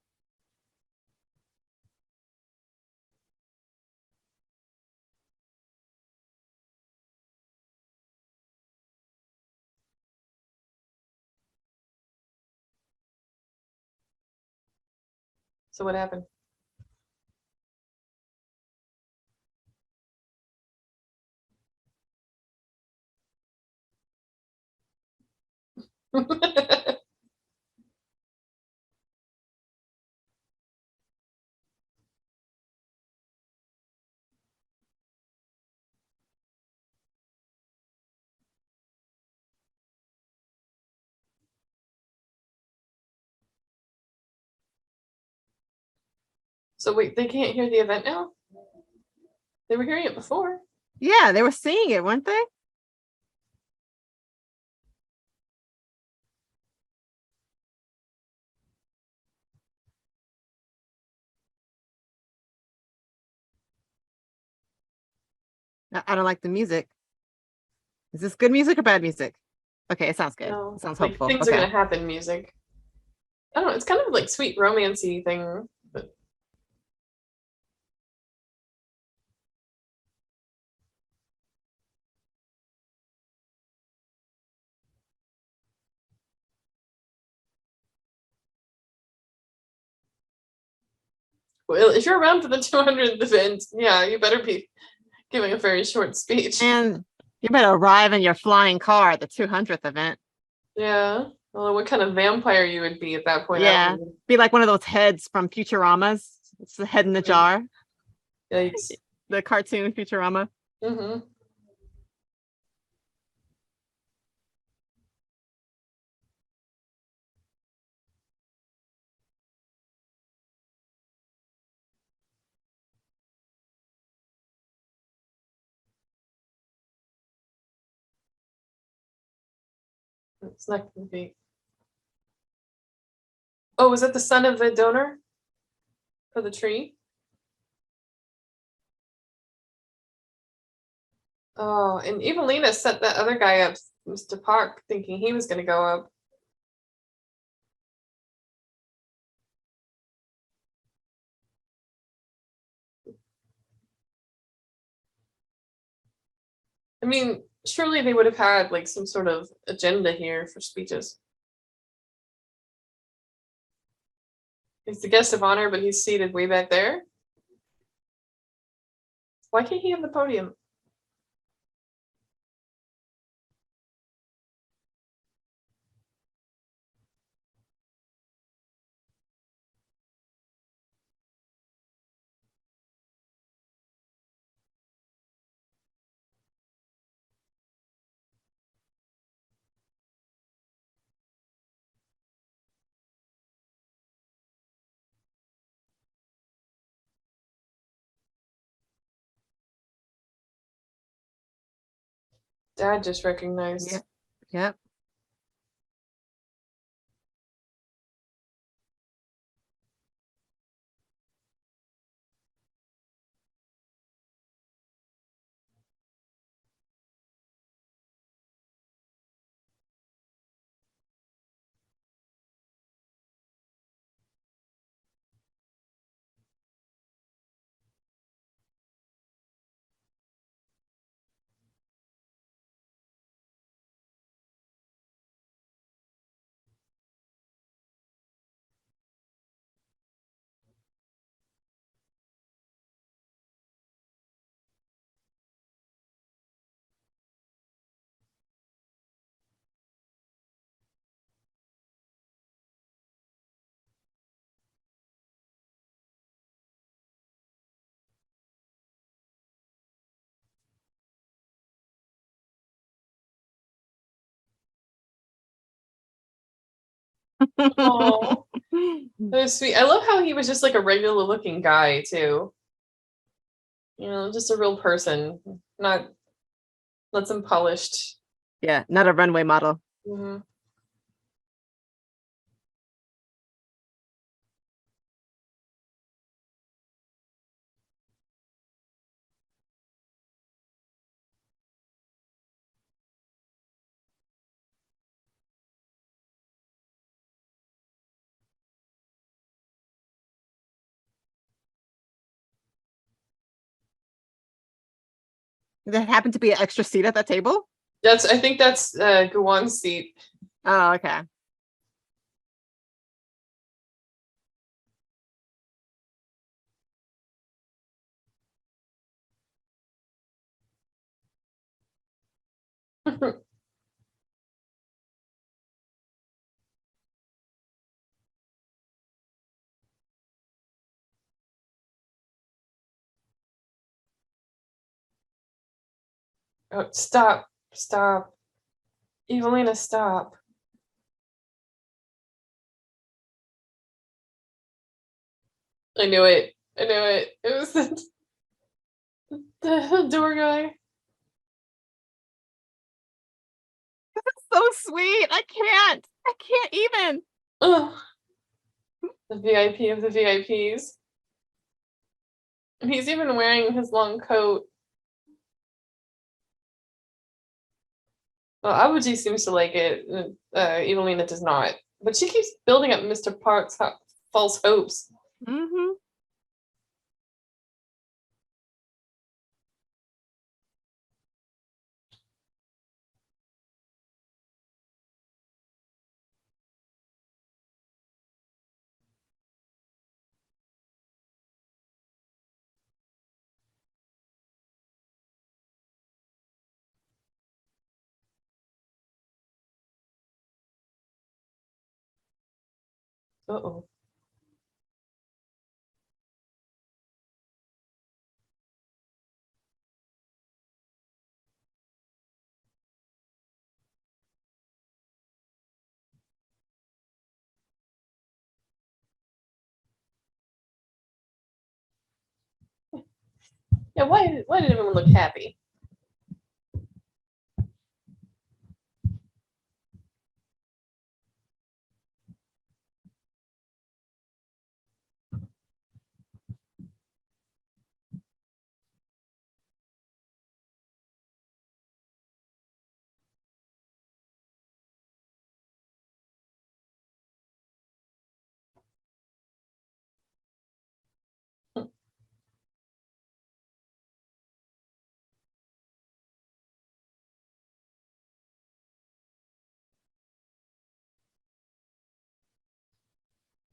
So what happened? So wait, they can't hear the event now? They were hearing it before. Yeah, they were seeing it, weren't they? I don't like the music. Is this good music or bad music? Okay, it sounds good. No, It sounds like hopeful. things are Okay. gonna happen music. I don't know, it's kind of like sweet romancy thing. But well, if you're around for the 200th event, yeah, you better be giving a very short speech. And you better arrive in your flying car at the 200th event. Yeah. Well, what kind of vampire you would be at that point, I Yeah. don't Be like one of those heads from Futuramas. It's the head in the even. jar, Yikes. the cartoon Futurama. Hmm. It's not gonna be. Oh, was that the son of the donor for the tree? Oh, and Evelina set that other guy up, Mr. Park, thinking he was gonna go up. I mean, surely they would have had like some sort of agenda here for speeches. He's the guest of honor, but he's seated way back there. Why can't he have the podium? Dad just recognized. Yep. Yep. Oh, that was sweet. I love how he was just like a regular looking guy too. You know, just a real person, not some polished. Yeah, not a runway model. Mhm. There happened to be an extra seat at that table. I think that's Guwan's seat. Oh, okay. Oh, stop, stop, Evelina, stop. I knew it. I knew it. It was the door guy. So sweet. I can't even. Oh, the VIP of the VIPs. And he's even wearing his long coat. Well, Abuji seems to like it. Evelina does not. But she keeps building up Mr. Park's false hopes. Mm-hmm. Uh-oh. Yeah, why did everyone look happy?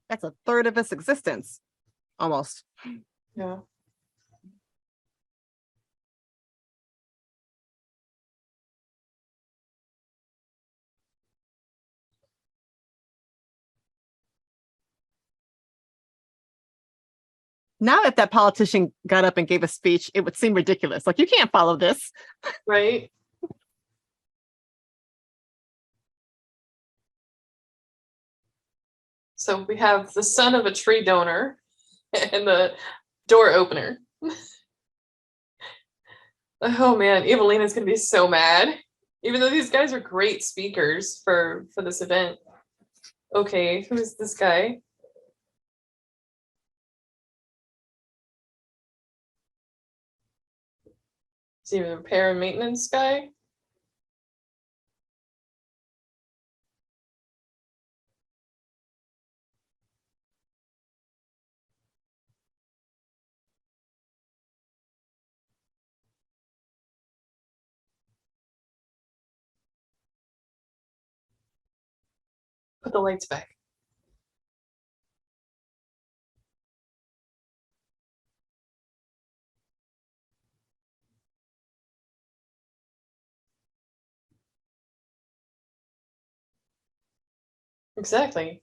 That's a third of its existence, almost. Yeah. Now, if that politician got up and gave a speech, it would seem ridiculous. Like, you can't follow this. Right? So we have the son of a tree donor and the door opener. Oh man, Evelina's gonna be so mad. Even though these guys are great speakers for this event. Okay, who's this guy? Is he a repair and maintenance guy? Put the lights back. Exactly.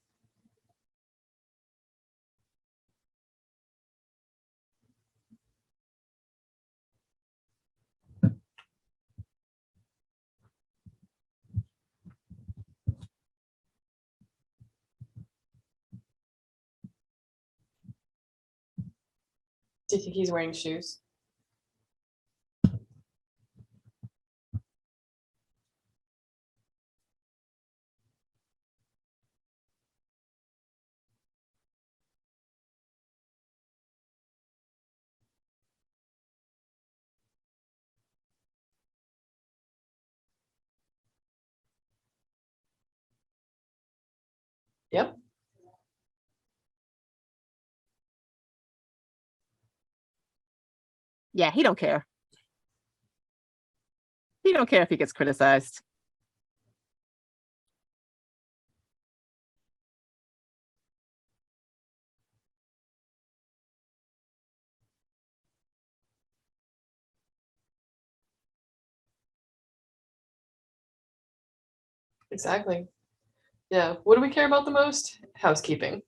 Do you think he's wearing shoes? Yep. Yeah, he don't care. He don't care if he gets criticized. Exactly. Yeah. What do we care about the most? Housekeeping.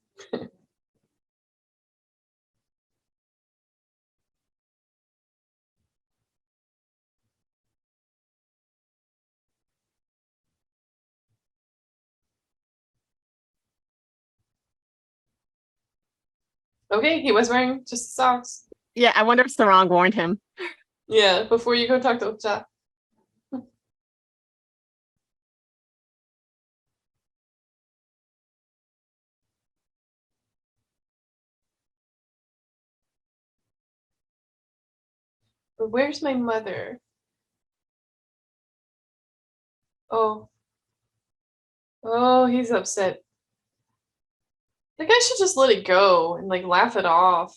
Okay, he was wearing just socks. Yeah, I wonder if Sarang warned him. Yeah, before you go talk to Cha. But where's my mother? Oh, oh, he's upset. The guy should just let it go and like laugh it off.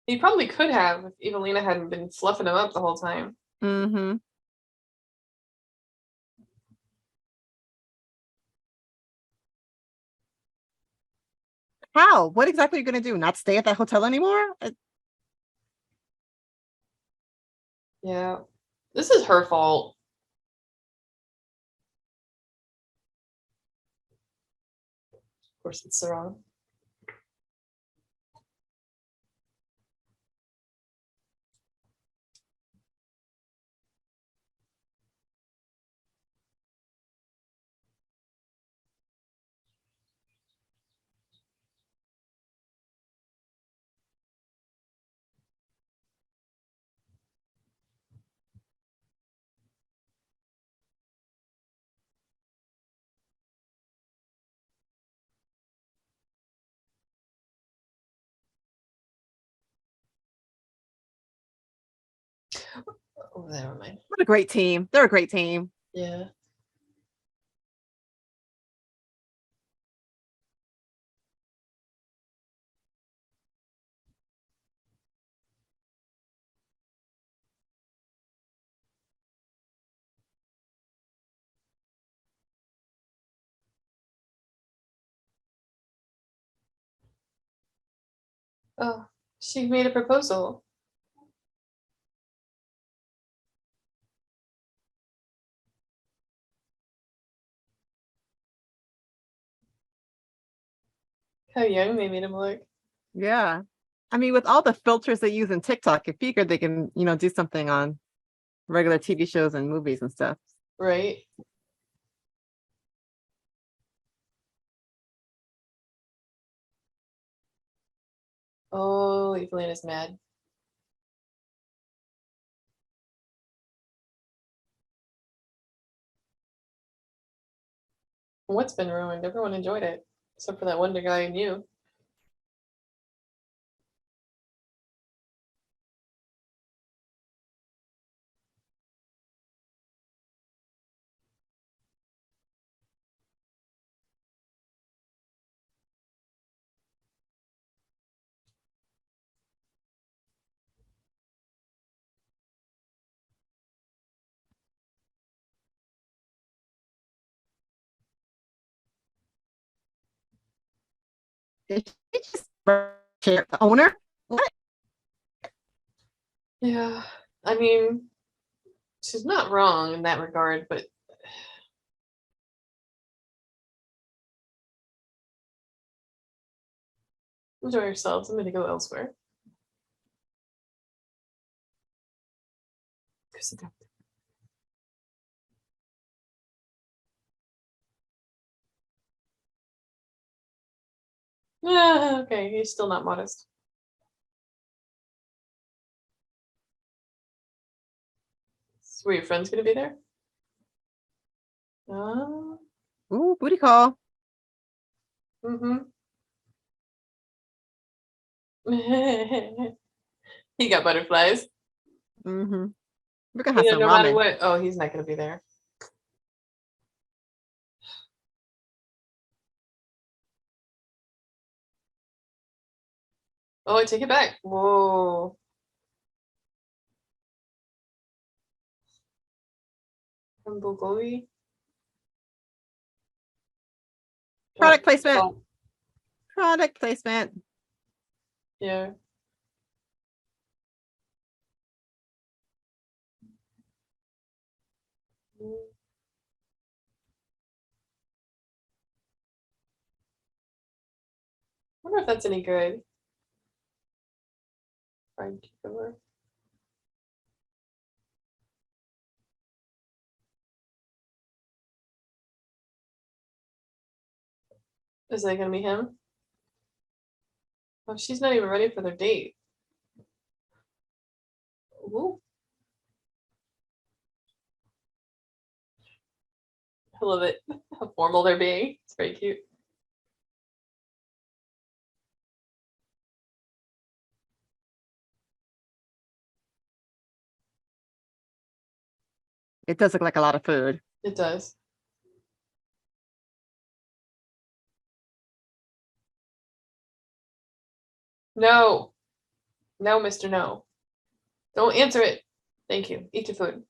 He probably could have if Evelina hadn't been fluffing him up the whole time. Mm-hmm. How? What exactly are you going to do? Not stay at that hotel anymore? Yeah. This is her fault. Of course, it's Sarang. Oh, never mind. What a great team. They're a great team. Yeah. Oh, she made a proposal. How young they made him look. Yeah. I mean, with all the filters they use in TikTok, I figured they can, do something on regular TV shows and movies and stuff. Right? Oh, Evelina's mad. What's been ruined? Everyone enjoyed it, except for that one guy I knew. Did she just share the owner? What? Yeah. I mean, she's not wrong in that regard, but enjoy yourselves. I'm gonna go elsewhere. Yeah, okay, he's still not modest. So were your friends gonna be there? Ooh, booty call. Mm-hmm. He got butterflies. Mm-hmm. We're gonna have some No matter ramen. what. Oh, he's not gonna be there. Oh, I take it back. Whoa. From Bulgogi. Product placement. Oh, Product placement. yeah. I wonder if that's any good. Fried cucumber. Is that gonna be him? Oh, she's not even ready for their date. Ooh, I love it. How formal they're being. It's very cute. It does look like a lot of food. It does. No. No, Mr. No. Don't answer it. Thank you. Eat your food.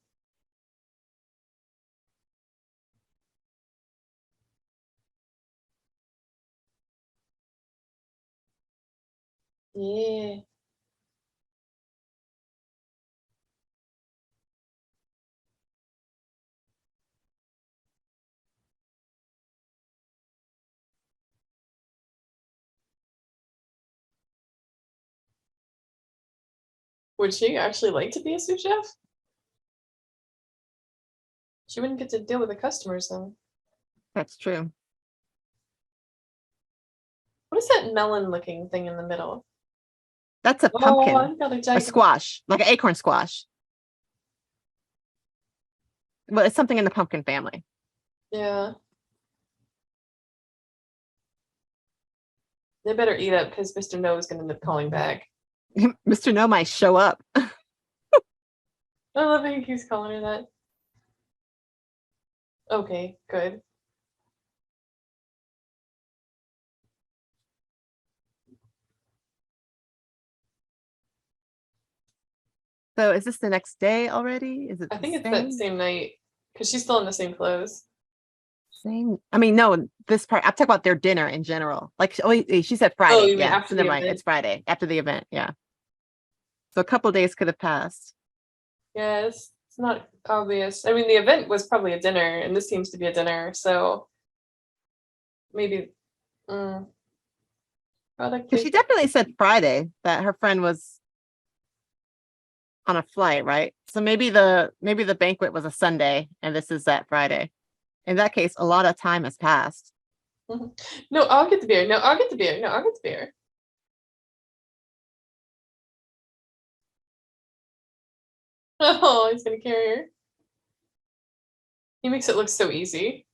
Yeah. Would she actually like to be a sous chef? She wouldn't get to deal with the customers then. That's true. What is that melon looking thing in the middle? That's a Oh, pumpkin, I've got a a giant. squash, like an acorn squash. Well, it's something in the pumpkin family. Yeah. They better eat up because Mr. No is going to end up calling back. Mr. No might show up. I love how he keeps calling her that. Okay, good. So is this the next day already? Is it I the think it's that same? same night because she's still in the same clothes. Same. I mean, no, this part, I'm talking about their dinner in general. Like, oh, she said Oh, Friday. you mean Yeah. after So the never mind. event? It's Friday after the event. Yeah. So a couple days could have passed. Yes, it's not obvious. I mean, the event was probably a dinner, and this seems to be a dinner, so maybe product Because she placement. definitely said Friday that her friend was on a flight, right? So maybe the banquet was a Sunday and this is that Friday. In that case, a lot of time has passed. Mhm. No, I'll get the beer. No, I'll get the beer. No, I'll get the beer. Oh, he's gonna carry her. He makes it look so easy.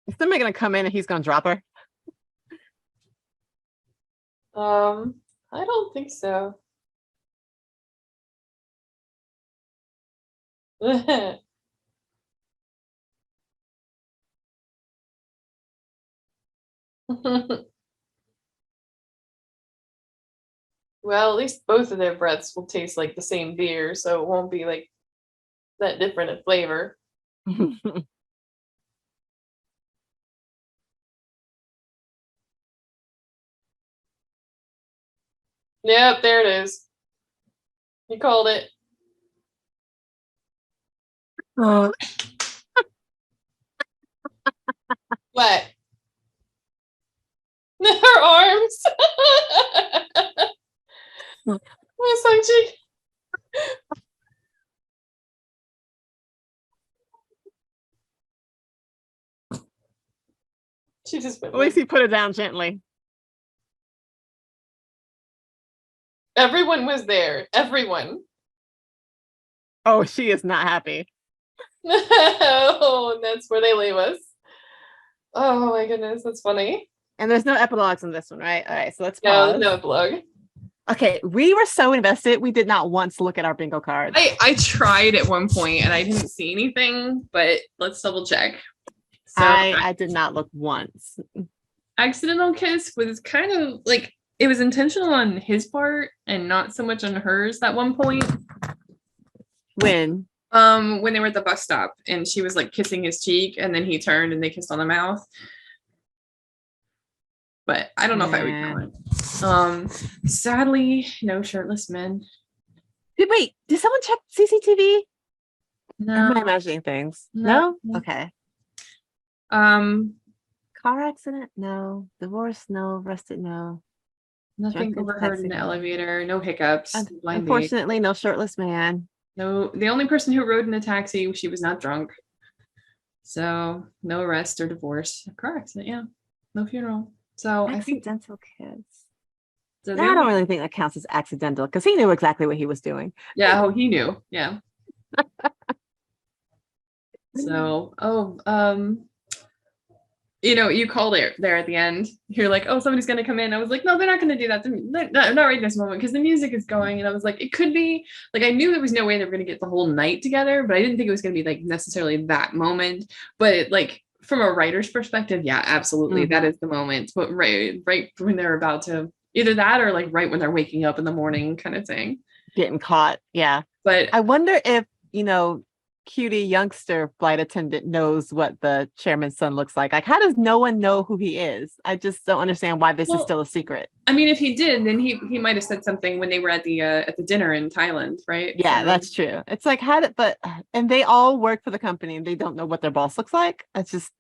Is somebody gonna come in and he's gonna drop her? I don't think so. Well, at least both of their breaths will taste like the same beer, so it won't be like that different in flavor. Yep, there it is. You called it. Oh, What? Her arms. My son, she just went at least limp. he put it down gently. Everyone was there. Everyone. Oh, she is not happy. Oh, that's where they leave us. Oh my goodness, that's funny. And there's no epilogues in this one, right? All right, so let's No, there's pause. no epilogue. Okay, we were so invested, we did not once look at our bingo cards. I tried at one point and I didn't see anything, but let's double check. So I did not look once. accidental kiss was kind of like it was intentional on his part and not so much on hers at one point. When When they were at the bus stop and she was like kissing his cheek and then he turned and they kissed on the mouth. But I don't know if I would know it. Sadly, no shirtless men. Wait, did someone check CCTV? No. Am I imagining things? No? Okay. Car accident? No. Divorce? No. Arrested? No. Nothing overheard in the elevator. No hiccups. Unfortunately, no shirtless man. No, the only person who rode in a taxi, she was not drunk. So no arrest or divorce. Car accident, yeah. No funeral. So accidental kiss. So I don't really think that counts as accidental because he knew exactly what he was doing. Yeah, he knew. Yeah. So, you called it there at the end. You're like, oh, somebody's going to come in. I was like, no, they're not going to do that. Not right this moment because the music is going. And I was like, it could be like, I knew there was no way they were going to get the whole night together, but I didn't think it was going to be like necessarily that moment. But like from a writer's perspective, yeah, absolutely. That is the moment. But right when they're about to either that or like right when they're waking up in the morning kind of thing. Getting caught. Yeah. But I wonder if, cutie youngster flight attendant knows what the chairman's son looks like. Like, how does no one know who he is? I just don't understand why this is still a secret. I mean, if he did, then he might have said something when they were at the dinner in Thailand, right? Yeah, that's true. It's like and they all work for the company and they don't know what their boss looks like. It's just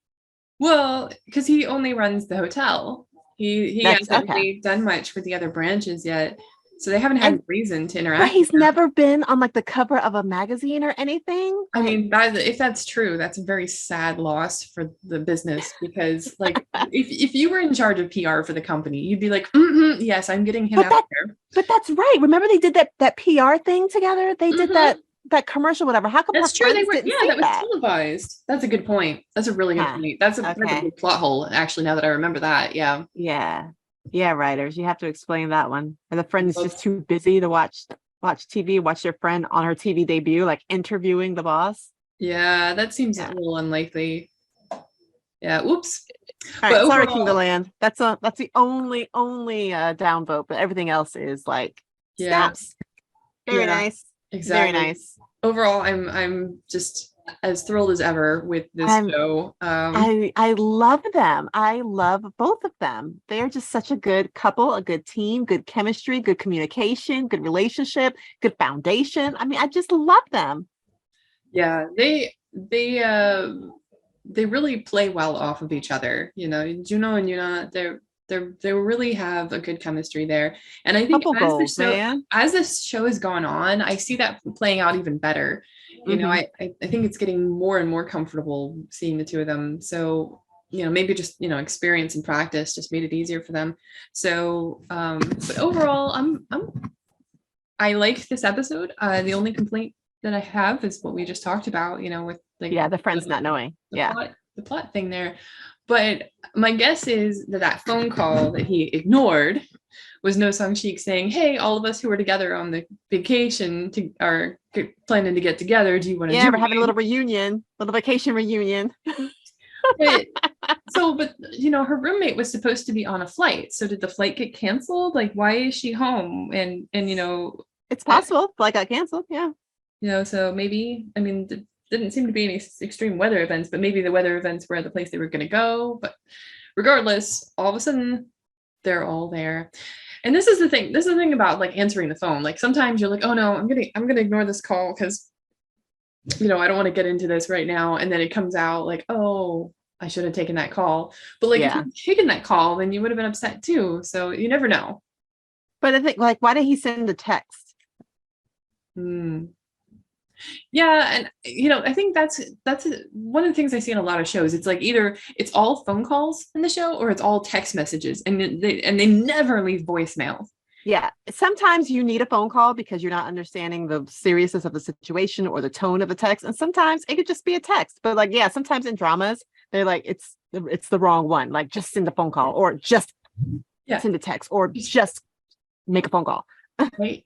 because he only runs the hotel. He hasn't really done much for the other branches yet. So they haven't had a reason to interact. But he's never been on like the cover of a magazine or anything. I mean, if that's true, that's a very sad loss for the business because like if you were in charge of PR for the company, you'd be like, yes, I'm getting him out there. But that's right. Remember they did that PR thing together? They did that commercial, whatever. How come that's true? That was televised. That's a good point. That's a really good point. That's a good plot hole, actually, now that I remember that. Yeah. Yeah, writers, you have to explain that one. Are the friends just too busy to watch TV, watch their friend on her TV debut, like interviewing the boss? Yeah, that seems a little unlikely. Yeah, whoops. All right, sorry, King of the Land. That's the only downvote, but everything else is like snaps. Very nice. Exactly. Very nice. Overall, I'm just as thrilled as ever with this show. I love them. I love both of them. They are just such a good couple, a good team, good chemistry, good communication, good relationship, good foundation. I mean, I just love them. Yeah, they really play well off of each other. Juno and Yuna, they really have a good chemistry there. And I think as this show has gone on, I see that playing out even better. I think it's getting more and more comfortable seeing the two of them. So, maybe just, experience and practice just made it easier for them. So, but overall, I like this episode. The only complaint that I have is what we just talked about, with like the friends not knowing. The plot thing there. But my guess is that phone call that he ignored was No Sung-shik saying, hey, all of us who are together on the vacation are planning to get together. Do you want to do it? We're having a little reunion, little vacation reunion. but her roommate was supposed to be on a flight. So did the flight get canceled? Like, why is she home? And it's possible. Flight got canceled. Yeah. So maybe, I mean, didn't seem to be any extreme weather events, but maybe the weather events were the place they were going to go. But regardless, all of a sudden they're all there. And this is the thing about like answering the phone. Like sometimes you're like, oh no, I'm gonna ignore this call because I don't want to get into this right now. And then it comes out like, oh, I should have taken that call. But like if you'd taken that call, then you would have been upset too. So you never know. But I think like, why did he send a text? Yeah, and I think that's one of the things I see in a lot of shows. It's like either it's all phone calls in the show or it's all text messages, and they never leave voicemails. Yeah. Sometimes you need a phone call because you're not understanding the seriousness of the situation or the tone of the text. And sometimes it could just be a text. But like, yeah, sometimes in dramas, they're like, it's the wrong one. Like just send a phone call or just Yeah. send a text or just make a phone call. Right.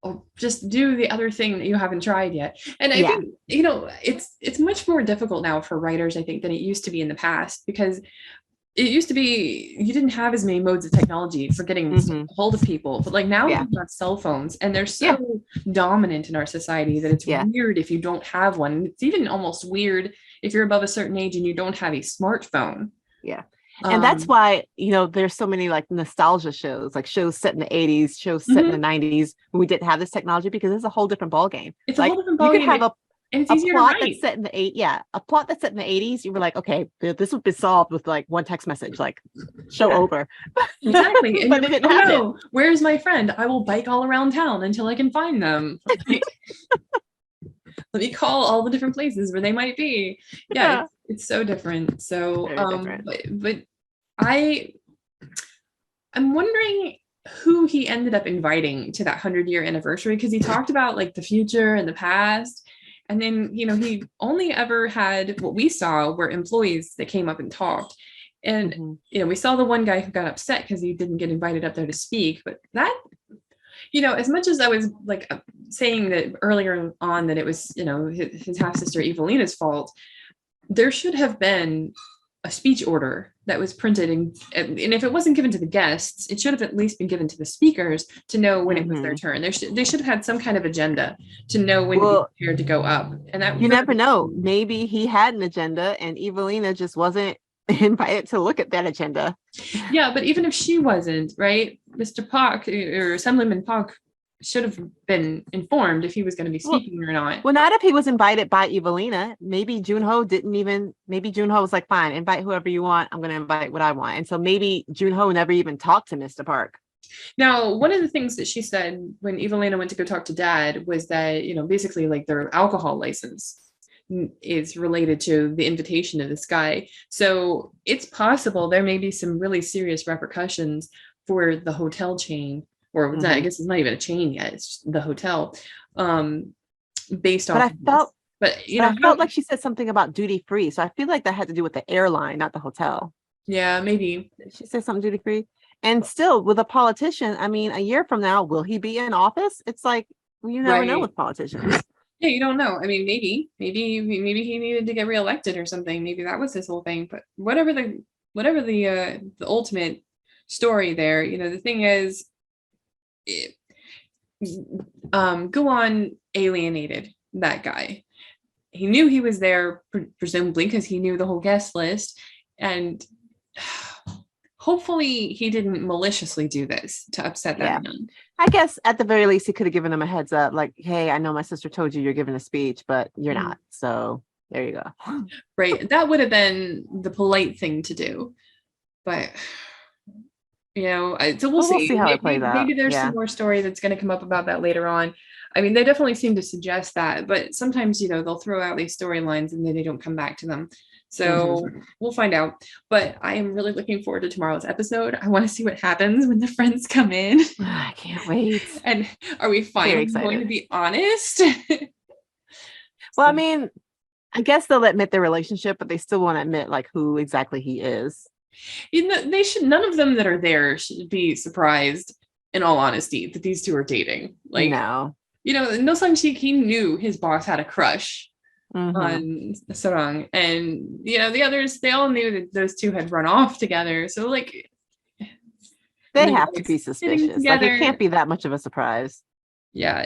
Or just do the other thing that you haven't tried yet. And I Yeah. think, it's much more difficult now for writers, I think, than it used to be in the past, because it used to be you didn't have as many modes of technology for getting Mhm. a hold of people. But like now Yeah. we've got cell phones and they're Yeah. so dominant in our society that it's Yeah. weird if you don't have one. It's even almost weird if you're above a certain age and you don't have a smartphone. Yeah. And that's why, there's so many like nostalgia shows, like shows set in the 80s, shows set in the Mhm. 90s when we didn't have this technology, because it's a whole different ball game. It's a whole Like different you could ballgame, have and it's a easier to plot that's write. set in the a plot that's set in the 80s. You were like, okay, this would be solved with like one text message, like show Yeah. over. Exactly. And But you're they like, didn't oh have it. no, where's my friend? I will bike all around town until I can find them. Like, let me call all the different places where they might be. Yeah, Yeah. it's so different. So, Very different. but I I'm wondering who he ended up inviting to that 100-year anniversary, because he talked about like the future and the past. And then, he only ever had what we saw were employees that came up and talked. And, Mhm. we saw the one guy who got upset because he didn't get invited up there to speak. But that, as much as I was like saying that earlier on that it was, his half sister Evelina's fault, there should have been a speech order that was printed, and if it wasn't given to the guests, it should have at least been given to the speakers to know when it was their Mhm. turn. They should have had some kind of agenda to know when to be Well, prepared to go up, and that you really, never know. Maybe he had an agenda and Evelina just wasn't invited to look at that agenda. yeah. But even if she wasn't, right, Mr. Park or Assemblyman Park should have been informed if he was going to be Well, speaking or not. Well, not if he was invited by Evelina. Maybe Junho didn't even, maybe Junho was like, fine, invite whoever you want. I'm going to invite what I want. And so maybe Junho never even talked to Mr. Park. Now, one of the things that she said when Evelina went to go talk to Dad was that, basically like their alcohol license is related to the invitation of this guy. So it's possible there may be some really serious repercussions for the hotel chain, or I Mhm. guess it's not even a chain yet, it's just the hotel, um, based But off I of this. felt, But, but I felt like she said something about duty free. So I feel like that had to do with the airline, not the hotel. yeah, maybe. She said something duty free. And still, with a politician, I mean, a year from now, will he be in office? It's like, you never know Right. with politicians. Yeah, you don't know. I mean, maybe he needed to get reelected or something. Maybe that was his whole thing. But whatever the ultimate story there, the thing is, it, Guan alienated that guy. He knew he was there, presumably because he knew the whole guest list, and hopefully he didn't maliciously do this to upset that Yeah. man. I guess at the very least, he could have given him a heads up, like, hey, I know my sister told you you're giving a speech, but you're not. So there you go. Right. That would have been the polite thing to do. But so we'll But we'll see. see how it plays out. Maybe there's some Yeah. more story that's going to come up about that later on. I mean, they definitely seem to suggest that, but sometimes, they'll throw out these storylines and then they don't come back to them. So we'll find out. But I am really looking forward to tomorrow's episode. I want to see what happens when the friends come in. I can't wait. And are we finally going to be honest? Well, I mean, I guess they'll admit their relationship, but they still want to admit like who exactly he is. They should, none of them that are there should be surprised, in all honesty, that these two are dating. Like, No. No Sun-Cheek, he knew his boss had a crush Mm-hmm. on Sarang, and the others, they all knew that those two had run off together. So like, and They they're have to like be sitting suspicious. Like it together. can't be that much of a surprise. Yeah,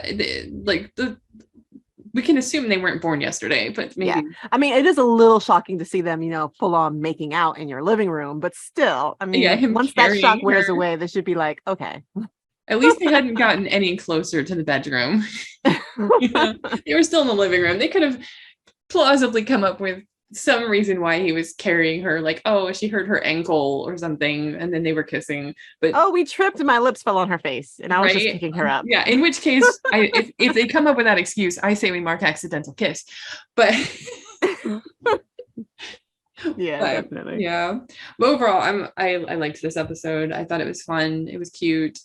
we can assume they weren't born yesterday, but maybe. Yeah. I mean, it is a little shocking to see them, full on making out in your living room, but still, I Yeah, mean, him once that shock carrying wears her. away, they should be like, okay. At least they hadn't gotten any closer to the bedroom. They were still in the living room. They could have plausibly come up with some reason why he was carrying her, like, oh, she hurt her ankle or something, and then they were kissing. But Oh, we tripped and my lips fell on her face and I was just right, picking her up. yeah. In which case, if they come up with that excuse, I say we mark accidental kiss. But Yeah, definitely. yeah. But overall, I liked this episode. I thought it was fun. It was cute.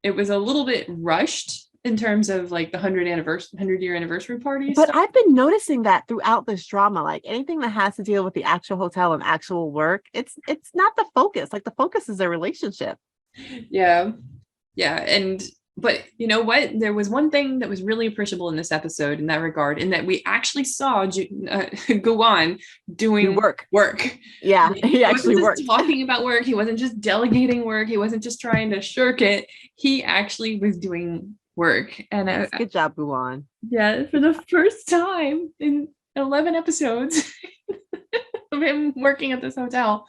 it was a little bit rushed in terms of like the 100-year anniversary party But stuff. I've been noticing that throughout this drama, like anything that has to deal with the actual hotel and actual work, it's not the focus. Like the focus is their relationship. Yeah. Yeah. And but you know what? There was one thing that was really appreciable in this episode in that regard, in that we actually saw Guan Do doing work. work. Yeah, Like, he he wasn't actually just worked. talking about work. He wasn't just delegating work. He wasn't just trying to shirk it. He actually was doing work. And Yes, good job, Guan. yeah, for Good the job. first time in 11 episodes of him working at this hotel.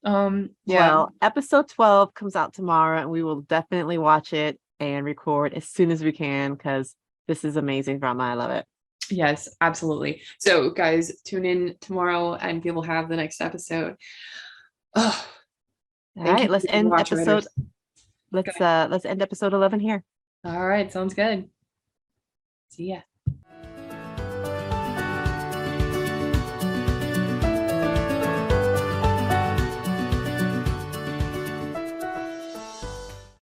Yeah. Well, episode 12 comes out tomorrow, and we will definitely watch it and record as soon as we can because this is amazing drama. I love it. Yes, absolutely. So guys, tune in tomorrow and we will have the next episode. Oh, All thank right, you, let's end watch episode. writers. Let's end episode 11 here. All right, sounds good. See ya.